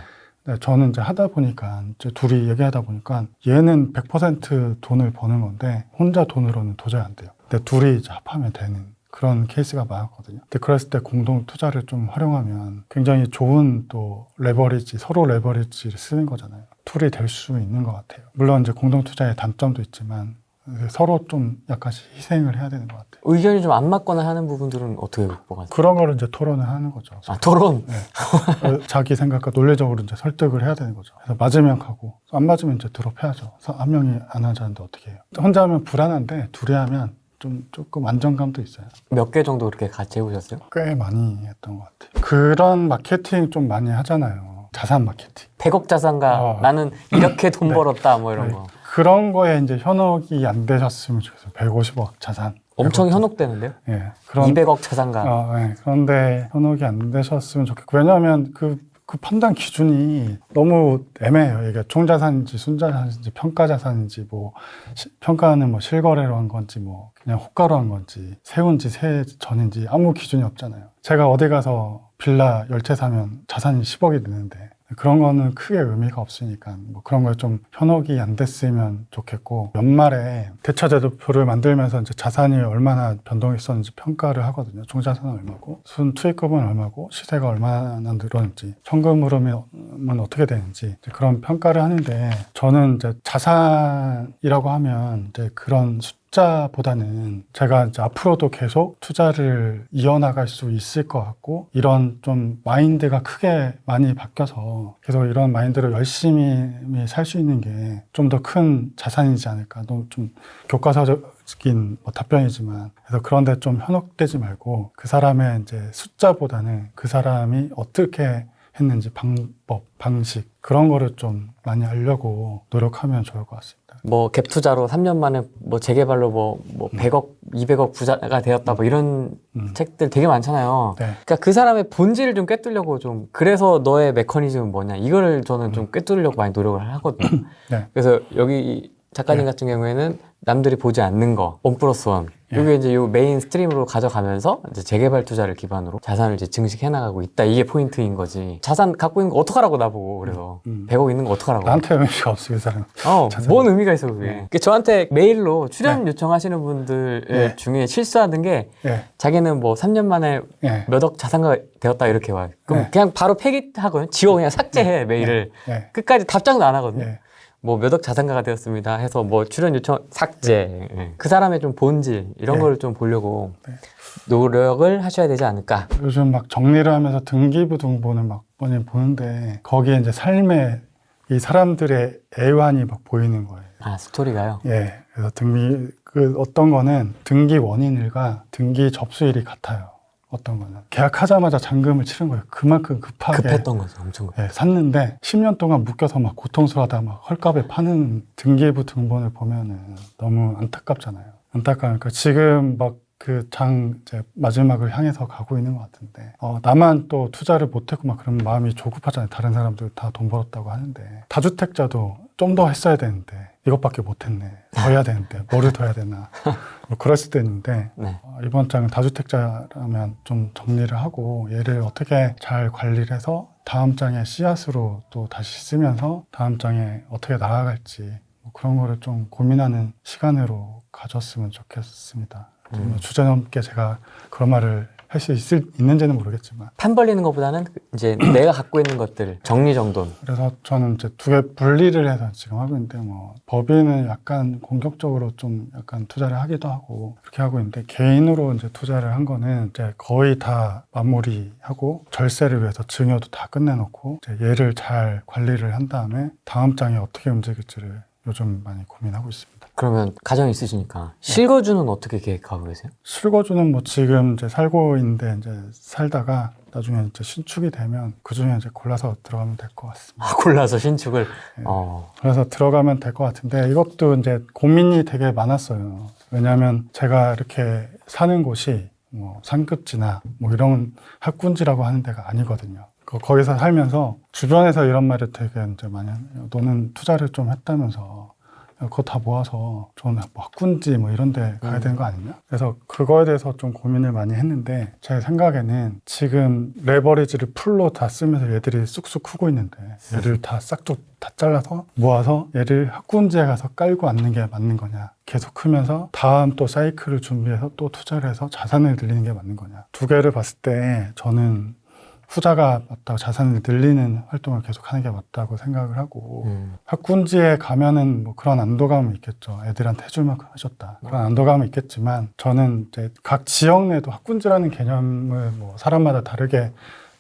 A: 저는 이제 하다 보니까, 이제 둘이 얘기하다 보니까 얘는 100% 돈을 버는 건데 혼자 돈으로는 도저히 안 돼요. 근데 둘이 이제 합하면 되는 그런 케이스가 많았거든요. 근데 그랬을 때 공동 투자를 좀 활용하면 굉장히 좋은 또 서로 레버리지를 쓰는 거잖아요. 툴이 될 수 있는 것 같아요. 물론 이제 공동 투자의 단점도 있지만 서로 좀 약간씩 희생을 해야 되는 것 같아요.
B: 의견이 좀 안 맞거나 하는 부분들은 어떻게 극복하세요?
A: 그런 거를 이제 토론을 하는 거죠.
B: 토론?
A: 네. 자기 생각과 논리적으로 이제 설득을 해야 되는 거죠. 그래서 맞으면 가고, 안 맞으면 이제 드롭해야죠. 한 명이 안 하자는데 어떻게 해요? 혼자 하면 불안한데 둘이 하면 조금 안정감도 있어요.
B: 몇 개 정도 그렇게 같이 해보셨어요?
A: 꽤 많이 했던 것 같아요. 그런 마케팅 좀 많이 하잖아요. 자산 마케팅.
B: 100억 자산가 나는 이렇게 돈 벌었다 뭐 이런 거.
A: 그런 거에 이제 현혹이 안 되셨으면 좋겠어요. 150억 자산.
B: 엄청 현혹되는데요?
A: 예.
B: 200억 자산가.
A: 예. 그런데 현혹이 안 되셨으면 좋겠고, 왜냐하면 그 판단 기준이 너무 애매해요. 이게 총자산인지 순자산인지 평가자산인지, 뭐 평가는 뭐 실거래로 한 건지 뭐 그냥 호가로 한 건지 세운지 세전인지 아무 기준이 없잖아요. 제가 어디 가서 빌라 10채 사면 자산이 10억이 되는데 그런 거는 크게 의미가 없으니까 뭐 그런 걸 좀 현혹이 안 됐으면 좋겠고, 연말에 대차제도표를 만들면서 이제 자산이 얼마나 변동했었는지 평가를 하거든요. 총자산은 얼마고, 순 투입금은 얼마고, 시세가 얼마나 늘었는지, 현금 흐름은 어떻게 되는지 그런 평가를 하는데, 저는 이제 자산이라고 하면 이제 그런 숫자보다는 제가 이제 앞으로도 계속 투자를 이어나갈 수 있을 것 같고, 이런 좀 마인드가 크게 많이 바뀌어서 계속 이런 마인드로 열심히 살 수 있는 게 좀 더 큰 자산이지 않을까. 너무 좀 교과서적인 답변이지만, 그래서 그런데 좀 현혹되지 말고 그 사람의 이제 숫자보다는 그 사람이 어떻게 했는지 방법, 방식, 그런 거를 좀 많이 알려고 노력하면 좋을 것 같습니다.
B: 뭐 갭 투자로 3년 만에 뭐 재개발로 뭐 100억, 200억 부자가 되었다 뭐 이런 책들 되게 많잖아요.
A: 네.
B: 그러니까 그 사람의 본질을 좀 꿰뚫려고 좀, 그래서 너의 메커니즘은 뭐냐 이거를 저는 좀 꿰뚫려고 많이 노력을 하거든요.
A: 네.
B: 그래서 여기 작가님 같은 경우에는 남들이 보지 않는 거, 1+1
A: 예.
B: 이게 이제 요 메인 스트림으로 가져가면서 이제 재개발 투자를 기반으로 자산을 이제 증식해 나가고 있다. 이게 포인트인 거지. 자산 갖고 있는 거 어떡하라고 나보고 그래서 100억 있는 거 어떡하라고.
A: 나한테 의미가 없어 그 사람.
B: 뭔 의미가 있어 그게.
A: 네.
B: 저한테 메일로 출연 요청하시는 분들
A: 네.
B: 중에 실수하는 게
A: 예.
B: 자기는 뭐 3년 만에
A: 예.
B: 몇 억 자산가가 되었다 이렇게 와요. 그럼
A: 네.
B: 그냥 바로 폐기하거든요. 지워 그냥 삭제해 메일을.
A: 예.
B: 끝까지 답장도 안 하거든요.
A: 예.
B: 뭐 몇 억 자산가가 되었습니다 해서 뭐 출연 요청 삭제. 예. 그 사람의 좀 본질 이런
A: 네.
B: 걸 좀 보려고
A: 네.
B: 노력을 하셔야 되지 않을까.
A: 요즘 막 정리를 하면서 등기부등본을 막 많이 보는데 거기에 이제 삶의 이 사람들의 애환이 막 보이는 거예요.
B: 아 스토리가요.
A: 예. 그래서 어떤 거는 등기 원인일과 등기 접수일이 같아요. 어떤 거는 계약하자마자 잔금을 치른 거예요. 그만큼 급하게
B: 급했던 거죠, 엄청.
A: 예, 샀는데 10년 동안 묶여서 막 고통스러워하다가 막 헐값에 파는 등기부 등본을 보면은 너무 안타깝잖아요. 안타까우니까 지금 막 그 이제 마지막을 향해서 가고 있는 것 같은데 나만 또 투자를 못했고 막 그런 마음이 조급하잖아요. 다른 사람들 다 돈 벌었다고 하는데 다주택자도 좀 더 했어야 되는데 이것밖에 못했네. 더 해야 되는데 뭐를 더 해야 되나 뭐 그럴 수도 있는데
B: 네.
A: 이번 장은 다주택자라면 좀 정리를 하고 얘를 어떻게 잘 관리를 해서 다음 장에 씨앗으로 또 다시 쓰면서 다음 장에 어떻게 나아갈지 뭐 그런 거를 좀 고민하는 시간으로 가졌으면 좋겠습니다. 주저넘게 제가 그런 말을 할 수 있는지는 모르겠지만
B: 판 벌리는 것보다는 이제 내가 갖고 있는 것들 정리정돈.
A: 그래서 저는 이제 두 개 분리를 해서 지금 하고 있는데 뭐 법인은 약간 공격적으로 좀 약간 투자를 하기도 하고 그렇게 하고 있는데 개인으로 이제 투자를 한 거는 이제 거의 다 마무리하고 절세를 위해서 증여도 다 끝내놓고 이제 얘를 잘 관리를 한 다음에 다음 장에 어떻게 움직일지를 요즘 많이 고민하고 있습니다.
B: 그러면 가정이 있으시니까 실거주는 어떻게 계획하고 계세요?
A: 실거주는 뭐 지금 이제 살고 있는데 이제 살다가 나중에 이제 신축이 되면 그 중에 이제 골라서 들어가면 될 것 같습니다.
B: 아, 골라서 신축을.
A: 네. 그래서 들어가면 될 것 같은데 이것도 이제 고민이 되게 많았어요. 왜냐하면 제가 이렇게 사는 곳이 뭐 상급지나 뭐 이런 학군지라고 하는 데가 아니거든요. 거기서 살면서 주변에서 이런 말을 되게 이제 많이 해요. 너는 투자를 좀 했다면서 그거 다 모아서 좀 학군지 뭐 이런 데 가야 되는 거 아니냐? 그래서 그거에 대해서 좀 고민을 많이 했는데 제 생각에는 지금 레버리지를 풀로 다 쓰면서 얘들이 쑥쑥 크고 있는데 얘를 다 싹둑 다 잘라서 모아서 얘를 학군지에 가서 깔고 앉는 게 맞는 거냐? 계속 크면서 다음 또 사이클을 준비해서 또 투자를 해서 자산을 늘리는 게 맞는 거냐? 두 개를 봤을 때 저는 후자가 맞다고 자산을 늘리는 활동을 계속 하는 게 맞다고 생각을 하고 학군지에 가면은 뭐 그런 안도감은 있겠죠. 애들한테 해줄 만큼 하셨다. 그런 안도감은 있겠지만 저는 이제 각 지역 내도 학군지라는 개념을 뭐 사람마다 다르게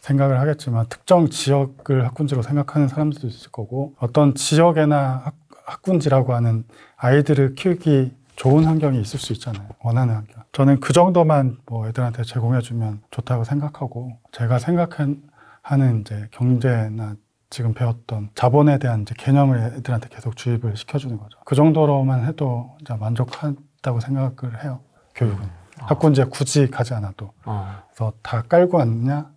A: 생각을 하겠지만 특정 지역을 학군지로 생각하는 사람들도 있을 거고 어떤 지역에나 학군지라고 하는 아이들을 키우기 좋은 환경이 있을 수 있잖아요. 원하는 환경. 저는 그 정도만 뭐 애들한테 제공해주면 좋다고 생각하고 제가 생각하는 이제 경제나 지금 배웠던 자본에 대한 이제 개념을 애들한테 계속 주입을 시켜주는 거죠. 그 정도로만 해도 이제 만족한다고 생각을 해요. 교육은. 학군지에 굳이 가지 않아도. 그래서 다 깔고 앉냐?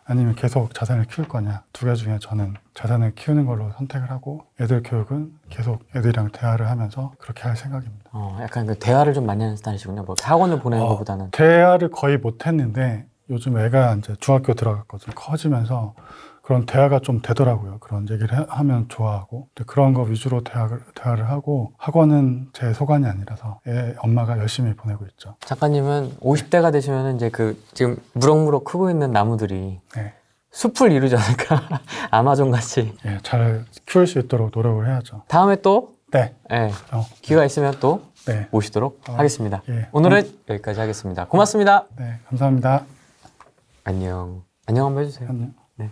A: 아니면 계속 자산을 키울 거냐. 두 개 중에 저는 자산을 키우는 걸로 선택을 하고 애들 교육은 계속 애들이랑 대화를 하면서 그렇게 할 생각입니다.
B: 약간 그 대화를 좀 많이 하는 스타일이시군요. 뭐 학원을 보내는 것보다는.
A: 대화를 거의 못 했는데 요즘 애가 이제 중학교 들어갔거든요. 커지면서 그런 대화가 좀 되더라고요. 그런 얘기를 하면 좋아하고 그런 거 위주로 대화를 하고 학원은 제 소관이 아니라서 애 엄마가 열심히 보내고 있죠.
B: 작가님은 50대가 되시면 이제 그 지금 무럭무럭 크고 있는 나무들이
A: 네.
B: 숲을 이루지 않을까. 아마존 같이.
A: 예, 잘 키울 수 있도록 노력을 해야죠.
B: 다음에 또
A: 네.
B: 기회가 있으면 또
A: 네.
B: 모시도록 하겠습니다.
A: 예.
B: 오늘은 여기까지 하겠습니다. 고맙습니다.
A: 네, 감사합니다.
B: 안녕. 안녕 한번 해주세요.
A: 안녕.
B: 네.